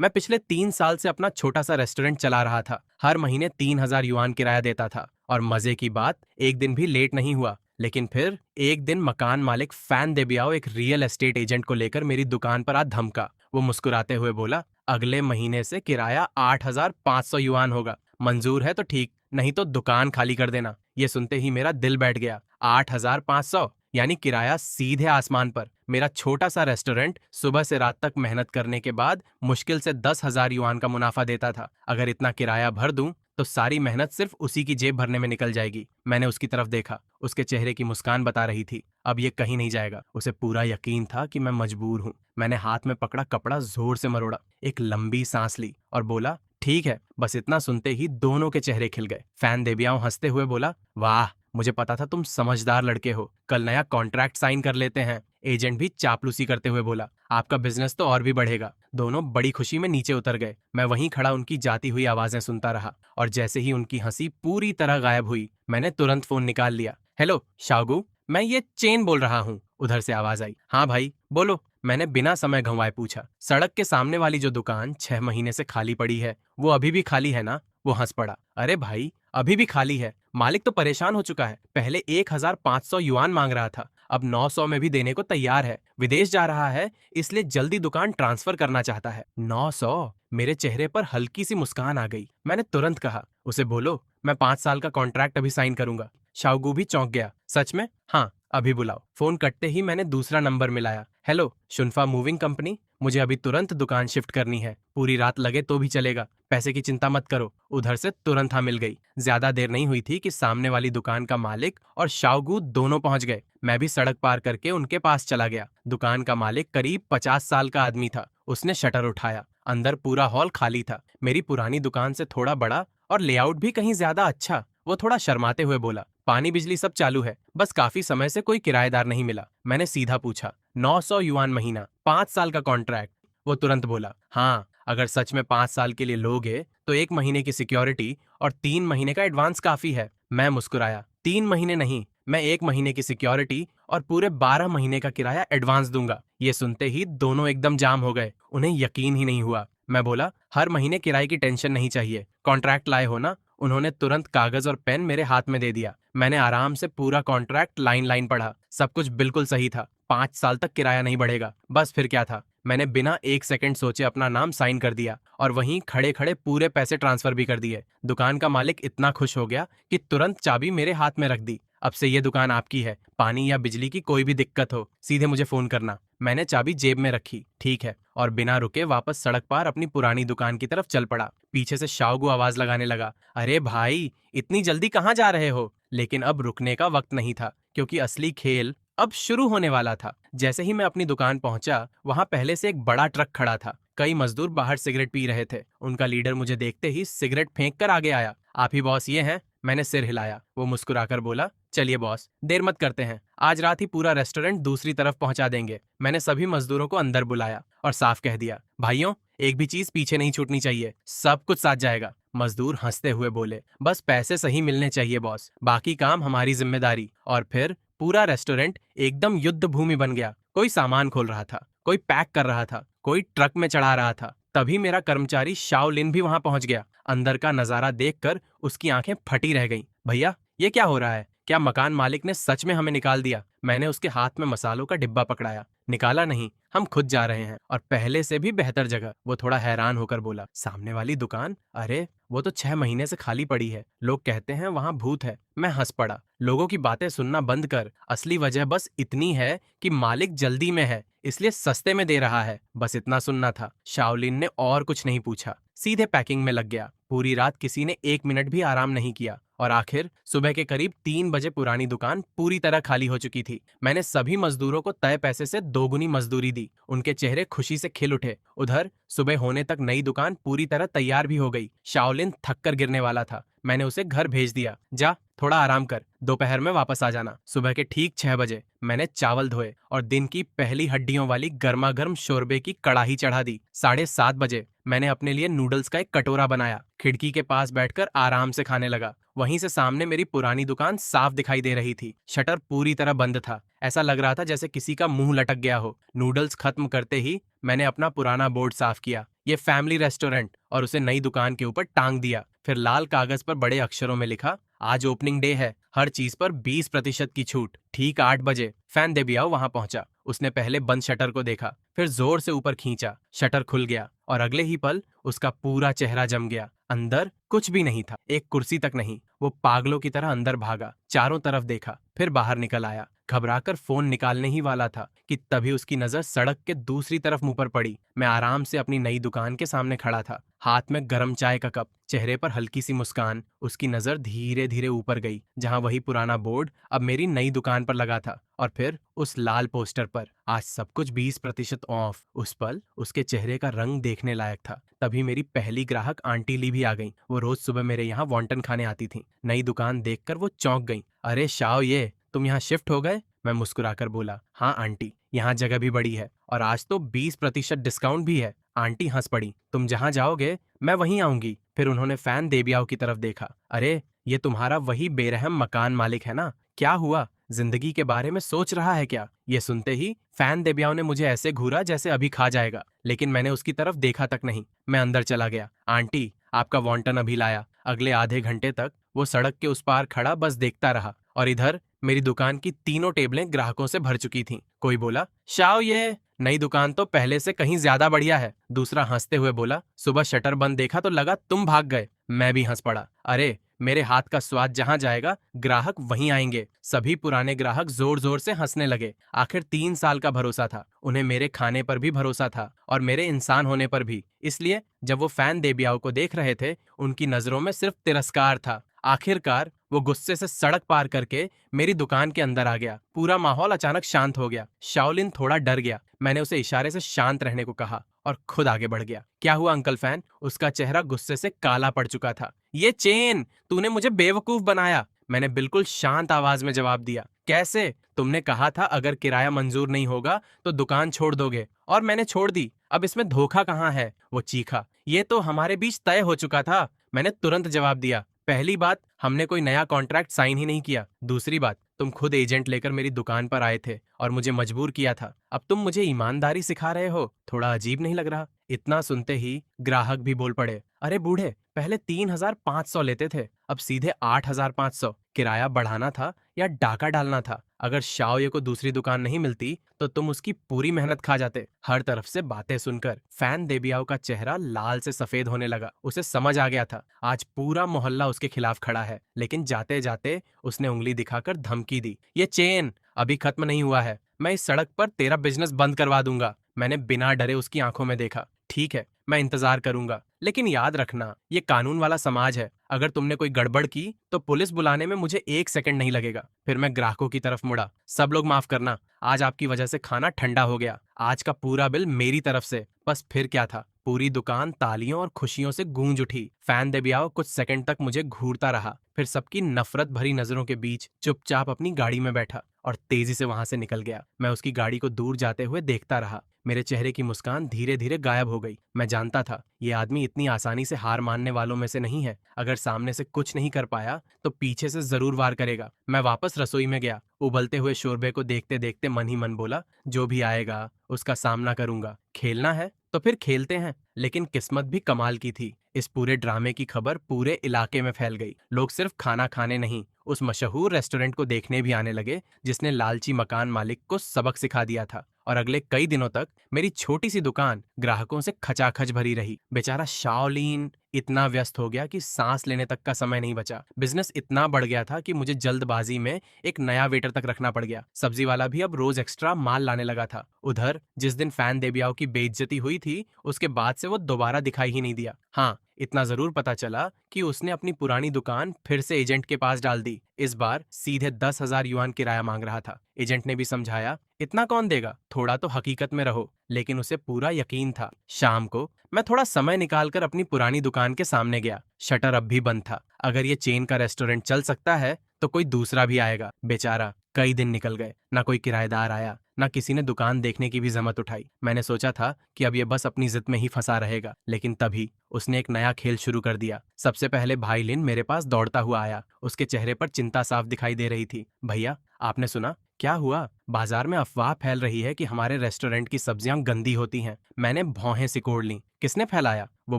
मैं पिछले 3 साल से अपना छोटा सा रेस्टोरेंट चला रहा था। हर महीने 3,000 युआन किराया देता था और मजे की बात, एक दिन भी लेट नहीं हुआ। लेकिन फिर एक दिन मकान मालिक फैन देबियाओ एक रियल एस्टेट एजेंट को लेकर मेरी दुकान पर आ धमका। वो मुस्कुराते हुए बोला, अगले महीने से किराया 8,500 युआन होगा। मंजूर है तो ठीक, नहीं तो दुकान खाली कर देना। ये सुनते ही मेरा दिल बैठ गया। 8,500 यानी किराया सीधे आसमान पर। मेरा छोटा सा रेस्टोरेंट सुबह से रात तक मेहनत करने के बाद मुश्किल से 10,000 युआन का मुनाफा देता था। अगर इतना किराया भर दूं तो सारी मेहनत सिर्फ उसी की जेब भरने में निकल जाएगी। मैंने उसकी तरफ देखा, उसके चेहरे की मुस्कान बता रही थी अब ये कहीं नहीं जाएगा। उसे पूरा यकीन था कि मैं मजबूर हूँ। मैंने हाथ में पकड़ा कपड़ा जोर से मरोड़ा, एक लंबी सांस ली और बोला, ठीक है। बस इतना सुनते ही दोनों के चेहरे खिल गए। फैन देबियाओ हंसते हुए बोला, वाह, मुझे पता था तुम समझदार लड़के हो, कल नया कॉन्ट्रैक्ट साइन कर लेते हैं। एजेंट भी चापलूसी करते हुए बोला, आपका बिजनेस तो और भी बढ़ेगा। दोनों बड़ी खुशी में नीचे उतर गए। मैं वहीं खड़ा उनकी जाती हुई आवाजें सुनता रहा और जैसे ही उनकी हंसी पूरी तरह गायब हुई, मैंने तुरंत फोन निकाल लिया। हेलो शाओगू, मैं ये चेन बोल रहा हूँ। उधर से आवाज आई। हाँ भाई बोलो, मैंने बिना समय गंवाए पूछा। सड़क के सामने वाली जो दुकान 6 महीने से खाली पड़ी है, वो अभी भी खाली है ना? वो हंस पड़ा। अरे भाई, अभी भी खाली है। मालिक तो परेशान हो चुका है। पहले 1,500 युआन मांग रहा था, अब 900 में भी देने को तैयार है। विदेश जा रहा है, इसलिए जल्दी दुकान ट्रांसफर करना चाहता है। 900? मेरे चेहरे पर हल्की सी मुस्कान आ गई। मैंने तुरंत कहा, उसे बोलो मैं 5 साल का कॉन्ट्रैक्ट अभी साइन करूंगा। शाओगू भी चौंक गया। सच में? हाँ, अभी बुलाओ। फोन कटते ही मैंने दूसरा नंबर मिलाया। हेलो, शुनफा मूविंग कंपनी, मुझे अभी तुरंत दुकान शिफ्ट करनी है। पूरी रात लगे तो भी चलेगा, पैसे की चिंता मत करो। उधर से तुरंत हाँ मिल गई। ज्यादा देर नहीं हुई थी कि सामने वाली दुकान का मालिक और शाओगू दोनों पहुंच गए। मैं भी सड़क पार करके उनके पास चला गया। दुकान का मालिक करीब 50 साल का आदमी था। उसने शटर उठाया। अंदर पूरा हॉल खाली था। मेरी पुरानी दुकान से थोड़ा बड़ा और लेआउट भी कहीं ज्यादा अच्छा। वो थोड़ा शर्माते हुए बोला, पानी बिजली सब चालू है, बस काफी समय से कोई किराएदार नहीं मिला। मैंने सीधा पूछा, 900 युआन महीना, 5 साल का कॉन्ट्रैक्ट? वो तुरंत बोला, हाँ, अगर सच में 5 साल के लिए लोगे तो 1 महीने की सिक्योरिटी और 3 महीने का एडवांस काफी है। मैं मुस्कुराया, 3 महीने नहीं, मैं 1 महीने की सिक्योरिटी और पूरे 12 महीने का किराया एडवांस दूंगा। ये सुनते ही दोनों एकदम जाम हो गए। उन्हें यकीन ही नहीं हुआ। मैं बोला, हर महीने किराए की टेंशन नहीं चाहिए, कॉन्ट्रैक्ट लाए हो ना? उन्होंने तुरंत कागज और पेन मेरे हाथ में दे दिया। मैंने आराम से पूरा कॉन्ट्रैक्ट लाइन लाइन पढ़ा। सब कुछ बिल्कुल सही था। 5 साल तक किराया नहीं बढ़ेगा। बस फिर क्या था, मैंने बिना एक सेकंड सोचे अपना नाम साइन कर दिया और वहीं खड़े खड़े पूरे पैसे ट्रांसफर भी कर दिए। दुकान का मालिक इतना खुश हो गया कि तुरंत चाबी मेरे हाथ में रख दी। अब से ये दुकान आपकी है। पानी या बिजली की कोई भी दिक्कत हो, सीधे मुझे फोन करना। मैंने चाबी जेब में रखी। ठीक है, और बिना रुके वापस सड़क पार अपनी पुरानी दुकान की तरफ चल पड़ा। पीछे से शाओगू आवाज लगाने लगा, अरे भाई, इतनी जल्दी कहाँ जा रहे हो? लेकिन अब रुकने का वक्त नहीं था, क्योंकि असली खेल अब शुरू होने वाला था। जैसे ही मैं अपनी दुकान पहुंचा, वहां पहले से एक बड़ा ट्रक खड़ा था। कई मजदूर बाहर सिगरेट पी रहे थे। उनका लीडर मुझे देखते ही सिगरेट फेंक कर आगे आया। आप ही बॉस ये हैं? मैंने सिर हिलाया। वो मुस्कुराकर बोला, चलिए बॉस, देर मत करते हैं, आज रात ही पूरा रेस्टोरेंट दूसरी तरफ पहुंचा देंगे। मैंने सभी मजदूरों को अंदर बुलाया और साफ कह दिया, भाइयों, एक भी चीज पीछे नहीं छूटनी चाहिए, सब कुछ साथ जाएगा। मजदूर हंसते हुए बोले, बस पैसे सही मिलने चाहिए बॉस, बाकी काम हमारी जिम्मेदारी। और फिर पूरा रेस्टोरेंट एकदम युद्ध भूमि बन गया। कोई सामान खोल रहा था, कोई पैक कर रहा था, कोई ट्रक में चढ़ा रहा था। तभी मेरा कर्मचारी शाओलिन भी वहां पहुंच गया। अंदर का नजारा देखकर उसकी आंखें फटी रह गईं। भैया, ये क्या हो रहा है? क्या मकान मालिक ने सच में हमें निकाल दिया? मैंने उसके हाथ में मसालों का डिब्बा पकड़ाया। निकाला नहीं, हम खुद जा रहे हैं, और पहले से भी बेहतर जगह। वो थोड़ा हैरान होकर बोला, सामने वाली दुकान? अरे वो तो 6 महीने से खाली पड़ी है, लोग कहते हैं वहां भूत है। मैं हंस पड़ा। लोगों की बातें सुनना बंद कर, असली वजह बस इतनी है कि मालिक जल्दी में है, इसलिए सस्ते में दे रहा है। बस इतना सुनना था। शाओलिन ने और कुछ नहीं पूछा, सीधे पैकिंग में लग गया। पूरी रात किसी ने 1 मिनट भी आराम नहीं किया और आखिर सुबह के करीब 3 बजे पुरानी दुकान पूरी तरह खाली हो चुकी थी। मैंने सभी मजदूरों को तय पैसे से 2 गुनी मजदूरी दी। उनके चेहरे खुशी से खिल उठे। उधर सुबह होने तक नई दुकान पूरी तरह तैयार भी हो गई। शाओलिन थक कर गिरने वाला था। मैंने उसे घर भेज दिया। जा, थोड़ा आराम कर, दोपहर में वापस आ जाना। सुबह के ठीक 6 बजे मैंने चावल धोए और दिन की पहली हड्डियों वाली गर्मा गर्म शोरबे की कड़ाही चढ़ा दी। 7:30 बजे मैंने अपने लिए नूडल्स का एक कटोरा बनाया, खिड़की के पास बैठकर आराम से खाने लगा। वहीं से सामने मेरी पुरानी दुकान साफ दिखाई दे रही थी। शटर पूरी तरह बंद था। ऐसा लग रहा था जैसे किसी का मुंह लटक गया हो। नूडल्स खत्म करते ही मैंने अपना पुराना बोर्ड साफ किया, ये फैमिली रेस्टोरेंट, और उसे नई दुकान के ऊपर टांग दिया। फिर लाल कागज पर बड़े अक्षरों में लिखा, आज ओपनिंग डे है, हर चीज पर 20% की छूट। ठीक 8 बजे फैन देबियाओ वहां पहुंचा। उसने पहले बंद शटर को देखा, फिर जोर से ऊपर खींचा। शटर खुल गया और अगले ही पल उसका पूरा चेहरा जम गया। अंदर कुछ भी नहीं था, एक कुर्सी तक नहीं। वो पागलों की तरह अंदर भागा, चारों तरफ देखा, फिर बाहर निकल आया। घबराकर फोन निकालने ही वाला था कि तभी उसकी नजर सड़क के दूसरी तरफ मुंह पर पड़ी। मैं आराम से अपनी नई दुकान के सामने खड़ा था, हाथ में गर्म चाय का कप, चेहरे पर हल्की सी मुस्कान। उसकी नजर धीरे धीरे ऊपर गई, जहां वही पुराना बोर्ड अब मेरी नई दुकान पर लगा था, और फिर उस लाल पोस्टर पर आज सब कुछ 20% ऑफ। उस पल उसके चेहरे का रंग देखने लायक था। तभी मेरी पहली ग्राहक आंटी ली भी आ गई। वो रोज सुबह मेरे यहाँ वॉन्टन खाने आती थी। नई दुकान देखकर वो चौंक गई। अरे शाओ, ये तुम यहाँ शिफ्ट हो गए? मैं मुस्कुराकर बोला, हाँ आंटी, यहाँ जगह भी बड़ी है और आज तो 20% डिस्काउंट भी है। आंटी हंस पड़ी, तुम जहाँ जाओगे मैं वहीं आऊंगी। फिर उन्होंने फैन देबियाओ की तरफ देखा। अरे, ये तुम्हारा वही बेरहम मकान मालिक है ना? क्या हुआ, जिंदगी के बारे में सोच रहा है क्या? ये सुनते ही फैन देबियाओ ने मुझे ऐसे घूरा जैसे अभी खा जाएगा, लेकिन मैंने उसकी तरफ देखा तक नहीं। मैं अंदर चला गया। आंटी, आपका वॉन्टन अभी लाया। अगले आधे घंटे तक वो सड़क के उस पार खड़ा बस देखता रहा, और इधर मेरी दुकान की तीनों टेबलें ग्राहकों से भर चुकी थीं। कोई बोला, शाओ, ये नई दुकान तो पहले से कहीं ज्यादा बढ़िया है। दूसरा हंसते हुए बोला, सुबह शटर बंद देखा तो लगा तुम भाग गए। मैं भी हंस पड़ा। अरे, मेरे हाथ का स्वाद जहां जाएगा ग्राहक वहीं आएंगे। सभी पुराने ग्राहक जोर जोर से हंसने लगे। आखिर 3 साल का भरोसा था। उन्हें मेरे खाने पर भी भरोसा था और मेरे इंसान होने पर भी। इसलिए जब वो फैन देबियाओ को देख रहे थे, उनकी नजरों में सिर्फ तिरस्कार था। आखिरकार वो गुस्से से सड़क पार करके मेरी दुकान के अंदर आ गया। पूरा माहौल अचानक शांत हो गया। शाओलिन थोड़ा डर गया। मैंने उसे इशारे से शांत रहने को कहा और खुद आगे बढ़ गया। क्या हुआ अंकल फैन? उसका चेहरा गुस्से से काला पड़ चुका था। ये चेन, तूने मुझे बेवकूफ बनाया। मैंने बिल्कुल शांत आवाज में जवाब दिया। कैसे? तुमने कहा था अगर किराया मंजूर नहीं होगा तो दुकान छोड़ दोगे, और मैंने छोड़ दी। अब इसमें धोखा कहाँ है? वो चीखा। ये तो हमारे बीच तय हो चुका था। मैंने तुरंत जवाब दिया। पहली बात, हमने कोई नया कॉन्ट्रैक्ट साइन ही नहीं किया। दूसरी बात, तुम खुद एजेंट लेकर मेरी दुकान पर आए थे और मुझे मजबूर किया था। अब तुम मुझे ईमानदारी सिखा रहे हो? थोड़ा अजीब नहीं लग रहा? इतना सुनते ही ग्राहक भी बोल पड़े, अरे बूढ़े, पहले 3,500 लेते थे, अब सीधे 8,500। किराया बढ़ाना था या डाका डालना था? अगर शाओये को दूसरी दुकान नहीं मिलती तो तुम उसकी पूरी मेहनत खा जाते। हर तरफ से बातें सुनकर फैन देबियाओ का चेहरा लाल से सफेद होने लगा। उसे समझ आ गया था आज पूरा मोहल्ला उसके खिलाफ खड़ा है। लेकिन जाते जाते उसने उंगली दिखाकर धमकी दी, ये चेन अभी खत्म नहीं हुआ है। मैं इस सड़क पर तेरा बिजनेस बंद करवा दूंगा। मैंने बिना डरे उसकी आंखों में देखा। ठीक है, मैं इंतजार करूंगा, लेकिन याद रखना, ये कानून वाला समाज है। अगर तुमने कोई गड़बड़ की तो पुलिस बुलाने में मुझे 1 सेकंड नहीं लगेगा। फिर मैं ग्राहकों की तरफ मुड़ा। सब लोग माफ करना, आज आपकी वजह से खाना ठंडा हो गया। आज का पूरा बिल मेरी तरफ से। बस फिर क्या था, पूरी दुकान तालियों और खुशियों से गूंज उठी। फैन देबियाओ कुछ सेकंड तक मुझे घूरता रहा, फिर सबकी नफरत भरी नजरों के बीच चुपचाप अपनी गाड़ी में बैठा और तेजी से वहां से निकल गया। मैं उसकी गाड़ी को दूर जाते हुए देखता रहा। मेरे चेहरे की मुस्कान धीरे धीरे गायब हो गई। मैं जानता था ये आदमी इतनी आसानी से हार मानने वालों में से नहीं है। अगर सामने से कुछ नहीं कर पाया तो पीछे से जरूर वार करेगा। मैं वापस रसोई में गया। उबलते हुए शोरबे को देखते देखते मन ही मन बोला, जो भी आएगा उसका सामना करूंगा। खेलना है तो फिर खेलते हैं। लेकिन किस्मत भी कमाल की थी। इस पूरे ड्रामे की खबर पूरे इलाके में फैल गई। लोग सिर्फ खाना खाने नहीं, उस मशहूर रेस्टोरेंट को देखने भी आने लगे जिसने लालची मकान मालिक को सबक सिखा दिया था। और अगले कई दिनों तक मेरी छोटी सी दुकान ग्राहकों से खचाखच भरी रही। बेचारा शाओलिन इतना व्यस्त हो गया कि सांस लेने तक का समय नहीं बचा। बिजनेस इतना बढ़ गया था कि मुझे जल्दबाजी में एक नया वेटर तक रखना पड़ गया। सब्जी वाला भी अब रोज एक्स्ट्रा माल लाने लगा था। उधर जिस दिन फैन देबियाओ की बेइज्जती हुई थी, उसके बाद से वो दोबारा दिखाई ही नहीं दिया। हाँ, इतना जरूर पता चला कि उसने अपनी पुरानी दुकान फिर से एजेंट के पास डाल दी। इस बार सीधे 10,000 युआन किराया मांग रहा था। एजेंट ने भी समझाया, इतना कौन देगा, थोड़ा तो हकीकत में रहो। लेकिन उसे पूरा यकीन था। शाम को मैं थोड़ा समय निकालकर अपनी पुरानी दुकान के सामने गया। शटर अब भी बंद था। अगर ये चेन का रेस्टोरेंट चल सकता है तो कोई दूसरा भी आएगा। बेचारा कई दिन निकल गए, ना कोई किराएदार आया, ना किसी ने दुकान देखने की भी जहमत उठाई। मैंने सोचा था कि अब ये बस अपनी जिद में ही फंसा रहेगा, लेकिन तभी उसने एक नया खेल शुरू कर दिया। सबसे पहले भाई लिन मेरे पास दौड़ता हुआ आया। उसके चेहरे पर चिंता साफ दिखाई दे रही थी। भैया, आपने सुना? क्या हुआ? बाजार में अफवाह फैल रही है कि हमारे रेस्टोरेंट की सब्जियां गंदी होती हैं। मैंने भौहें सिकोड़ ली। किसने फैलाया? वो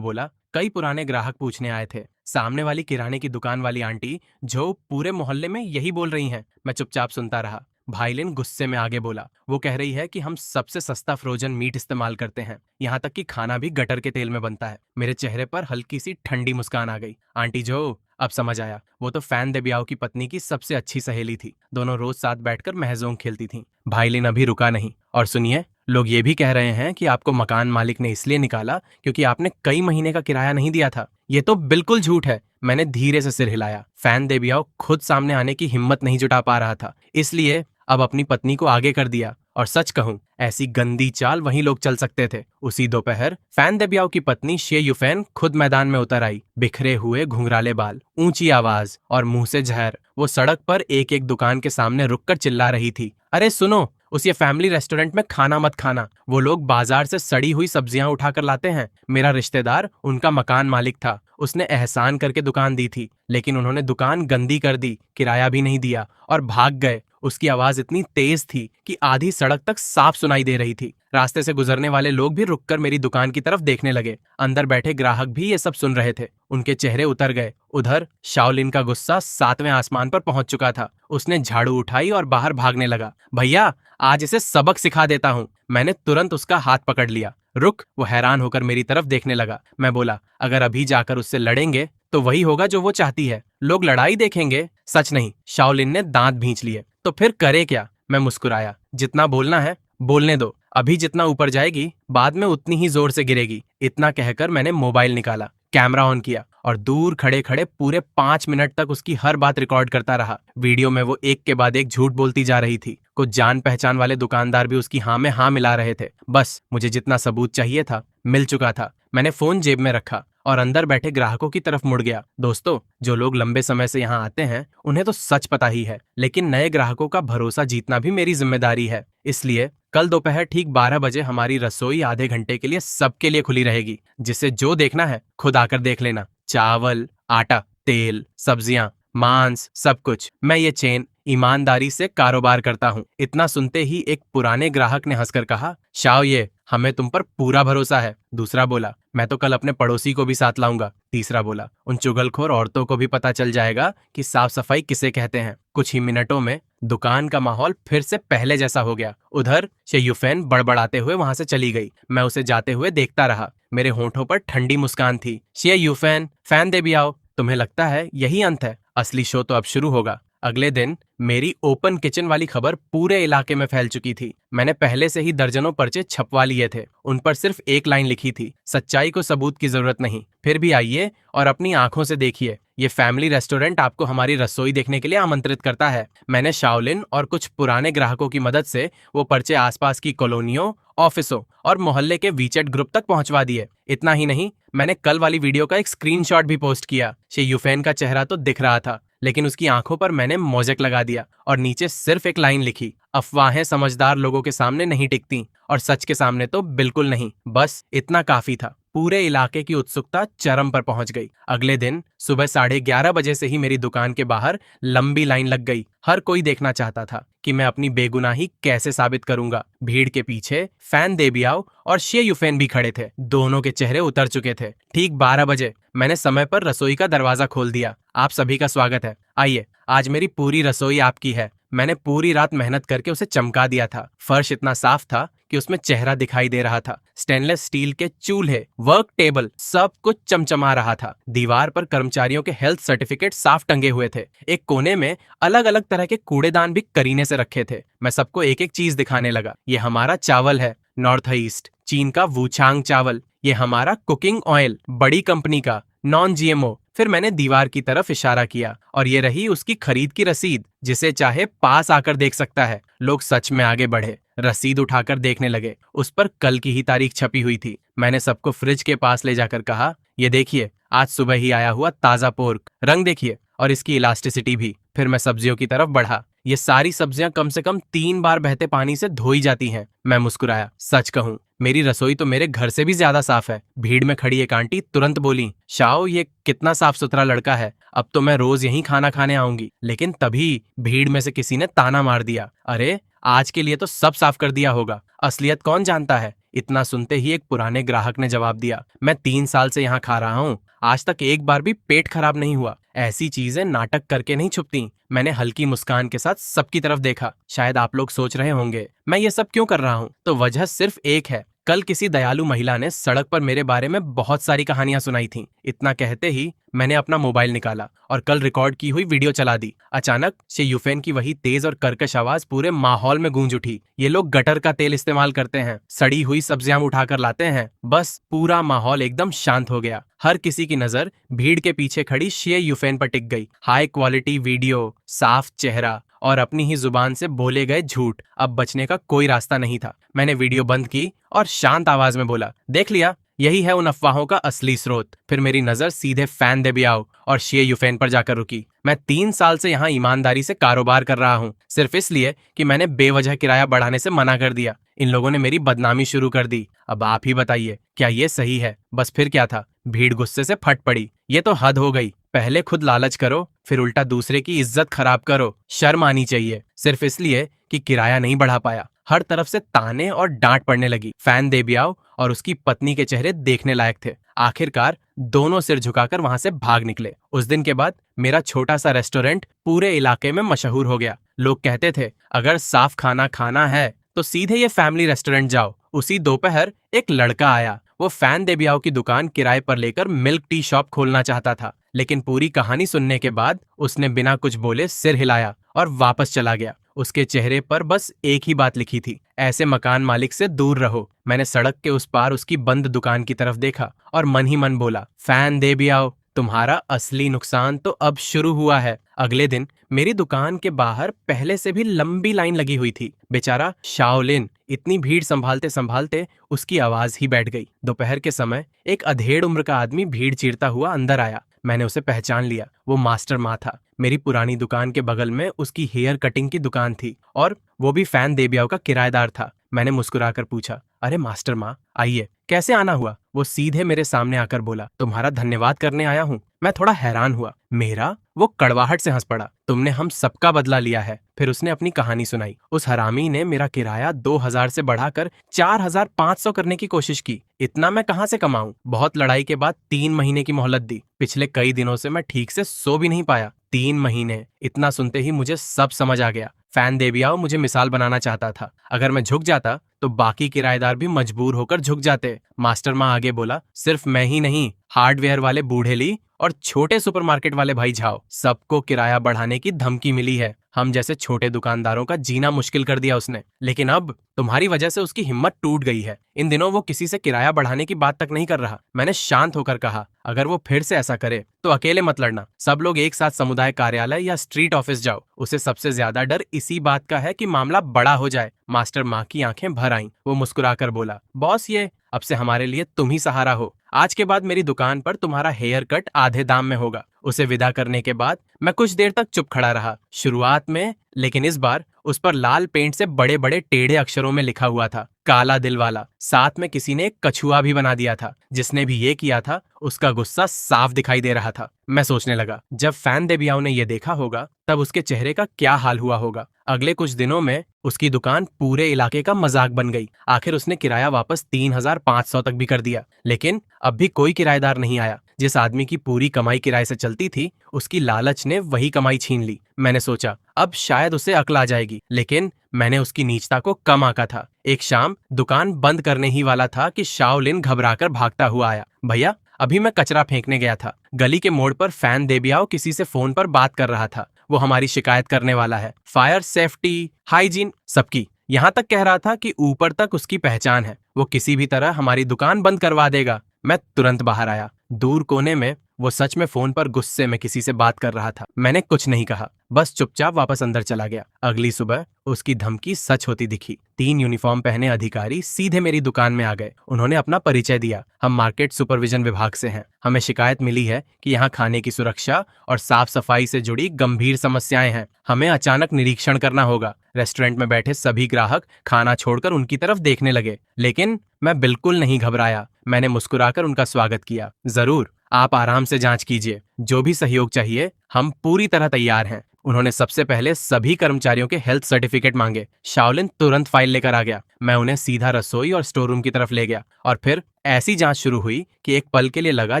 बोला, कई पुराने ग्राहक पूछने आए थे। सामने वाली किराने की दुकान वाली आंटी, जो पूरे मोहल्ले में यही बोल रही हैं। मैं चुपचाप सुनता रहा। भाईलिन गुस्से में आगे बोला, वो कह रही है कि हम सबसे सस्ता फ्रोजन मीट इस्तेमाल करते हैं, यहाँ तक कि खाना भी गटर के तेल में बनता है। मेरे चेहरे पर हल्की सी ठंडी मुस्कान आ गई। आंटी जो, अब समझ आया, वो तो फैन देबियाओ की पत्नी की सबसे अच्छी सहेली थी। दोनों रोज साथ बैठकर महजोंग खेलती थीं। भाईलिन अभी रुका नहीं। और सुनिए, लोग ये भी कह रहे हैं कि आपको मकान मालिक ने इसलिए निकाला क्योंकि आपने कई महीने का किराया नहीं दिया था। ये तो बिल्कुल झूठ है। मैंने धीरे से सिर हिलाया। फैन देबियाओ खुद सामने आने की हिम्मत नहीं जुटा पा रहा था, इसलिए अब अपनी पत्नी को आगे कर दिया। और सच कहूं, ऐसी गंदी चाल वही लोग चल सकते थे। उसी दोपहर फैन देबियाओ की पत्नी शे युफेन खुद मैदान में उतर आई। बिखरे हुए घुंघराले बाल, ऊंची आवाज और मुंह से जहर। वो सड़क पर एक एक दुकान के सामने रुककर चिल्ला रही थी, अरे सुनो, उस ये फैमिली रेस्टोरेंट में खाना मत खाना। वो लोग बाजार से सड़ी हुई सब्जियां उठाकर लाते हैं। मेरा रिश्तेदार उनका मकान मालिक था। उसने एहसान करके दुकान दी थी, लेकिन उन्होंने दुकान गंदी कर दी, किराया भी नहीं दिया और भाग गए। उसकी आवाज इतनी तेज थी कि आधी सड़क तक साफ सुनाई दे रही थी। रास्ते से गुजरने वाले लोग भी रुककर मेरी दुकान की तरफ देखने लगे। अंदर बैठे ग्राहक भी ये सब सुन रहे थे। उनके चेहरे उतर गए। उधर शाओलिन का गुस्सा 7वें आसमान पर पहुंच चुका था। उसने झाड़ू उठाई और बाहर भागने लगा। भैया, आज इसे सबक सिखा देता हूँ। मैंने तुरंत उसका हाथ पकड़ लिया। रुक। वो हैरान होकर मेरी तरफ देखने लगा। मैं बोला, अगर अभी जाकर उससे लड़ेंगे तो वही होगा जो वो चाहती है। लोग लड़ाई देखेंगे, सच नहीं। शाओलिन ने दांत भींच लिए। तो फिर करे क्या? मैं मुस्कुराया। जितना बोलना है बोलने दो। अभी जितना ऊपर जाएगी, बाद में उतनी ही जोर से गिरेगी। इतना कहकर मैंने मोबाइल निकाला, कैमरा ऑन किया और दूर खड़े खड़े पूरे 5 मिनट तक उसकी हर बात रिकॉर्ड करता रहा। वीडियो में वो एक के बाद एक झूठ बोलती जा रही थी। कुछ जान पहचान वाले दुकानदार भी उसकी हाँ में हाँ मिला रहे थे। बस मुझे जितना सबूत चाहिए था मिल चुका था। मैंने फोन जेब में रखा और अंदर बैठे ग्राहकों की तरफ मुड़ गया। दोस्तों, जो लोग लंबे समय से यहाँ आते हैं उन्हें तो सच पता ही है, लेकिन नए ग्राहकों का भरोसा जीतना भी मेरी जिम्मेदारी है। इसलिए कल दोपहर ठीक 12 बजे हमारी रसोई आधे घंटे के लिए सबके लिए खुली रहेगी। जिसे जो देखना है खुद आकर देख लेना। चावल, आटा, तेल, सब्जियां, मांस, सब कुछ। मैं ये चेन ईमानदारी से कारोबार करता हूँ। इतना सुनते ही एक पुराने ग्राहक ने हंसकर कहा, शाओ, ये हमें तुम पर पूरा भरोसा है। दूसरा बोला, मैं तो कल अपने पड़ोसी को भी साथ लाऊंगा। तीसरा बोला, उन चुगलखोर औरतों को भी पता चल जाएगा कि साफ सफाई किसे कहते हैं। कुछ ही मिनटों में दुकान का माहौल फिर से पहले जैसा हो गया। उधर शे युफेन बड़बड़ाते हुए वहां से चली गई। मैं उसे जाते हुए देखता रहा। मेरे होंठों पर ठंडी मुस्कान थी। शे युफेन, फैन देबियाओ, तुम्हें लगता है यही अंत है? असली शो तो अब शुरू होगा। अगले दिन मेरी ओपन किचन वाली खबर पूरे इलाके में फैल चुकी थी। मैंने पहले से ही दर्जनों पर्चे छपवा लिए थे। उन पर सिर्फ एक लाइन लिखी थी, सच्चाई को सबूत की जरूरत नहीं, फिर भी आइए और अपनी आंखों से देखिए। ये फैमिली रेस्टोरेंट आपको हमारी रसोई देखने के लिए आमंत्रित करता है। मैंने शाओलिन और कुछ पुराने ग्राहकों की मदद से वो पर्चे आसपास की कॉलोनियों, ऑफिसों और मोहल्ले के वीचेट ग्रुप तक पहुंचवा दिए। इतना ही नहीं, मैंने कल वाली वीडियो का एक स्क्रीनशॉट भी पोस्ट किया। शे युफेन का चेहरा तो दिख रहा था, लेकिन उसकी आंखों पर मैंने मोज़ेक लगा दिया और नीचे सिर्फ एक लाइन लिखी, अफवाहें समझदार लोगों के सामने नहीं टिकती और सच के सामने तो बिल्कुल नहीं। बस इतना काफी था। पूरे इलाके की उत्सुकता चरम पर पहुंच गई। अगले दिन सुबह 11:30 बजे से ही मेरी दुकान के बाहर लंबी लाइन लग गई। हर कोई देखना चाहता था कि मैं अपनी बेगुनाही कैसे साबित करूंगा। भीड़ के पीछे फैन देबियाओ और शे युफेन भी खड़े थे। दोनों के चेहरे उतर चुके थे। ठीक 12 बजे मैंने समय पर रसोई का दरवाजा खोल दिया। आप सभी का स्वागत है। आइए, आज मेरी पूरी रसोई आपकी है। मैंने पूरी रात मेहनत करके उसे चमका दिया था। फर्श इतना साफ था कि उसमें चेहरा दिखाई दे रहा था। स्टेनलेस स्टील के चूल्हे, वर्क टेबल, सब कुछ चमचमा रहा था। दीवार पर कर्मचारियों के हेल्थ सर्टिफिकेट साफ टंगे हुए थे। एक कोने में अलग अलग तरह के कूड़ेदान भी करीने से रखे थे। मैं सबको एक एक चीज दिखाने लगा। ये हमारा चावल है, नॉर्थ ईस्ट चीन का वूचांग चावल। ये हमारा कुकिंग ऑयल, बड़ी कंपनी का, नॉन जीएमओ। फिर मैंने दीवार की तरफ इशारा किया और ये रही उसकी खरीद की रसीद, जिसे चाहे पास आकर देख सकता है। लोग सच में आगे बढ़े, रसीद उठाकर देखने लगे। उस पर कल की ही तारीख छपी हुई थी। मैंने सबको फ्रिज के पास ले जाकर कहा, ये देखिए, आज सुबह ही आया हुआ ताजा पोर्क। रंग देखिए और इसकी इलास्टिसिटी भी। फिर मैं सब्जियों की तरफ बढ़ा। ये सारी सब्जियां कम से कम 3 बार बहते पानी से धोई जाती हैं। मैं मुस्कुराया। सच कहूँ, मेरी रसोई तो मेरे घर से भी ज्यादा साफ है। भीड़ में खड़ी एक आंटी तुरंत बोली, शाओ ये कितना साफ सुथरा लड़का है, अब तो मैं रोज यहीं खाना खाने आऊंगी। लेकिन तभी भीड़ में से किसी ने ताना मार दिया, अरे आज के लिए तो सब साफ कर दिया होगा, असलियत कौन जानता है। इतना सुनते ही एक पुराने ग्राहक ने जवाब दिया, मैं 3 साल से यहाँ खा रहा हूँ, आज तक एक बार भी पेट खराब नहीं हुआ। ऐसी चीजें नाटक करके नहीं छुपती। मैंने हल्की मुस्कान के साथ सबकी तरफ देखा। शायद आप लोग सोच रहे होंगे मैं ये सब क्यों कर रहा हूँ, तो वजह सिर्फ एक है। कल किसी दयालु महिला ने सड़क पर मेरे बारे में बहुत सारी कहानियां सुनाई थीं। इतना कहते ही मैंने अपना मोबाइल निकाला और कल रिकॉर्ड की हुई वीडियो चला दी। अचानक से यूफेन की वही तेज और कर्कश आवाज पूरे माहौल में गूंज उठी। ये लोग गटर का तेल इस्तेमाल करते हैं, सड़ी हुई सब्जियां उठाकर लाते हैं। बस पूरा माहौल एकदम शांत हो गया। हर किसी की नजर भीड़ के पीछे खड़ी शे यूफेन पर टिक गई। हाई क्वालिटी वीडियो, साफ चेहरा और अपनी ही जुबान से बोले गए झूठ। अब बचने का कोई रास्ता नहीं था। मैंने वीडियो बंद की और शांत आवाज में बोला, देख लिया, यही है उन अफवाहों का असली स्रोत। फिर मेरी नजर सीधे फैन देबियाओ और शे यूफेन पर जाकर रुकी। मैं 3 साल से यहाँ ईमानदारी से कारोबार कर रहा हूँ, सिर्फ इसलिए कि मैंने बेवजह किराया बढ़ाने से मना कर दिया। इन लोगों ने मेरी बदनामी शुरू कर दी। अब आप ही बताइए, क्या ये सही है? बस फिर क्या था? भीड़ गुस्से से फट पड़ी। ये तो हद हो गई। पहले खुद लालच करो, फिर उल्टा दूसरे की इज्जत खराब करो। शर्म आनी चाहिए, सिर्फ इसलिए कि किराया नहीं बढ़ा पाया। हर तरफ से ताने और डांट पड़ने लगी। फैन देबियाओ और उसकी पत्नी के चेहरे देखने लायक थे। आखिरकार दोनों सिर झुकाकर वहां से भाग निकले। उस दिन के बाद मेरा छोटा सा रेस्टोरेंट पूरे इलाके में मशहूर हो गया। लोग कहते थे, अगर साफ खाना खाना है तो सीधे ये फैमिली रेस्टोरेंट जाओ। उसी दोपहर एक लड़का आया। वो फैन देबियाओ की दुकान किराए पर लेकर मिल्क टी शॉप खोलना चाहता था, लेकिन पूरी कहानी सुनने के बाद उसने बिना कुछ बोले सिर हिलाया और वापस चला गया। उसके चेहरे पर बस एक ही बात लिखी थी, ऐसे मकान मालिक से दूर रहो। मैंने सड़क के उस पार उसकी बंद दुकान की तरफ देखा और मन ही मन बोला, फैन देबियाओ, तुम्हारा असली नुकसान तो अब शुरू हुआ है। अगले दिन मेरी दुकान के बाहर पहले से भी लंबी लाइन लगी हुई थी। बेचारा शाओलिन इतनी भीड़ संभालते संभालते उसकी आवाज ही बैठ गई। दोपहर के समय एक अधेड़ उम्र का आदमी भीड़ चीरता हुआ अंदर आया। मैंने उसे पहचान लिया। वो मास्टर माँ था। मेरी पुरानी दुकान के बगल में उसकी हेयर कटिंग की दुकान थी और वो भी फैन देबियाओ का किराएदार था। मैंने मुस्कुराकर पूछा, अरे मास्टर माँ, आइए, कैसे आना हुआ? वो सीधे मेरे सामने आकर बोला, तुम्हारा धन्यवाद करने आया हूँ। मैं थोड़ा हैरान हुआ। मेरा? वो कड़वाहट से हंस पड़ा। तुमने हम सबका बदला लिया है। फिर उसने अपनी कहानी सुनाई। उस हरामी ने मेरा किराया 2000 से बढ़ाकर 4500 करने की कोशिश की। इतना मैं कहाँ से कमाऊं? बहुत लड़ाई के बाद 3 महीने की मोहलत दी। पिछले कई दिनों से मैं ठीक से सो भी नहीं पाया। 3 महीने। इतना सुनते ही मुझे सब समझ आ गया। फैन देबियाओ मुझे मिसाल बनाना चाहता था। अगर मैं झुक जाता तो बाकी किराएदार भी मजबूर होकर झुक जाते। मास्टर माँ आगे बोला, सिर्फ मैं ही नहीं, हार्डवेयर वाले बूढ़े ली और छोटे सुपरमार्केट वाले भाई झाओ, सबको किराया बढ़ाने की धमकी मिली है। हम जैसे छोटे दुकानदारों का जीना मुश्किल कर दिया उसने। लेकिन अब तुम्हारी वजह से उसकी हिम्मत टूट गई है। इन दिनों वो किसी से किराया बढ़ाने की बात तक नहीं कर रहा। मैंने शांत होकर कहा, अगर वो फिर से ऐसा करे तो अकेले मत लड़ना, सब लोग एक साथ समुदाय कार्यालय या स्ट्रीट ऑफिस जाओ। उसे सबसे ज्यादा डर इसी बात का है कि मामला बड़ा हो जाए। मास्टर माँ की आंखें भर आईं। वो मुस्कुराकर बोला, बॉस, ये अब से हमारे लिए तुम ही सहारा हो। आज के बाद मेरी दुकान पर तुम्हारा हेयर कट आधे दाम में होगा। उसे विदा करने के बाद मैं कुछ देर तक चुप खड़ा रहा। शुरुआत में, लेकिन इस बार उस पर लाल पेंट से बड़े बड़े टेढ़े अक्षरों में लिखा हुआ था, काला दिल वाला। साथ में किसी ने एक कछुआ भी बना दिया था। जिसने भी ये किया था उसका गुस्सा साफ दिखाई दे रहा था। मैं सोचने लगा, जब फैन देबियाओ ने यह देखा होगा तब उसके चेहरे का क्या हाल हुआ होगा। अगले कुछ दिनों में उसकी दुकान पूरे इलाके का मजाक बन गई। आखिर उसने किराया वापस 3500 तक भी कर दिया, लेकिन अब भी कोई किराएदार नहीं आया। जिस आदमी की पूरी कमाई किराए से चलती थी, उसकी लालच ने वही कमाई छीन ली। मैंने सोचा अब शायद उसे अक्ल आ जाएगी, लेकिन मैंने उसकी नीचता को कम आंका था। एक शाम दुकान बंद करने ही वाला था कि शाओलिन घबराकर भागता हुआ आया। भैया, अभी मैं कचरा फेंकने गया था। गली के मोड़ पर फैन देबियाओ किसी से फोन पर बात कर रहा था। वो हमारी शिकायत करने वाला है, फायर सेफ्टी, हाइजीन, सबकी। यहाँ तक कह रहा था कि ऊपर तक उसकी पहचान है। वो किसी भी तरह हमारी दुकान बंद करवा देगा। मैं तुरंत बाहर आया। दूर कोने में वो सच में फोन पर गुस्से में किसी से बात कर रहा था। मैंने कुछ नहीं कहा, बस चुपचाप वापस अंदर चला गया। अगली सुबह उसकी धमकी सच होती दिखी। 3 यूनिफॉर्म पहने अधिकारी सीधे मेरी दुकान में आ गए। उन्होंने अपना परिचय दिया। हम मार्केट सुपरविजन विभाग से हैं। हमें शिकायत मिली है कि यहाँ खाने की सुरक्षा और साफ सफाई से जुड़ी गंभीर समस्याएं हैं। हमें अचानक निरीक्षण करना होगा। रेस्टोरेंट में बैठे सभी ग्राहक खाना छोड़कर उनकी तरफ देखने लगे, लेकिन मैं बिल्कुल नहीं घबराया। मैंने मुस्कुराकर उनका स्वागत किया। जरूर, आप आराम से जांच कीजिए। जो भी सहयोग चाहिए, हम पूरी तरह तैयार हैं। उन्होंने सबसे पहले सभी कर्मचारियों के हेल्थ सर्टिफिकेट मांगे। शाओलिन तुरंत फाइल लेकर आ गया। मैं उन्हें सीधा रसोई और स्टोर रूम की तरफ ले गया और फिर ऐसी जांच शुरू हुई कि एक पल के लिए लगा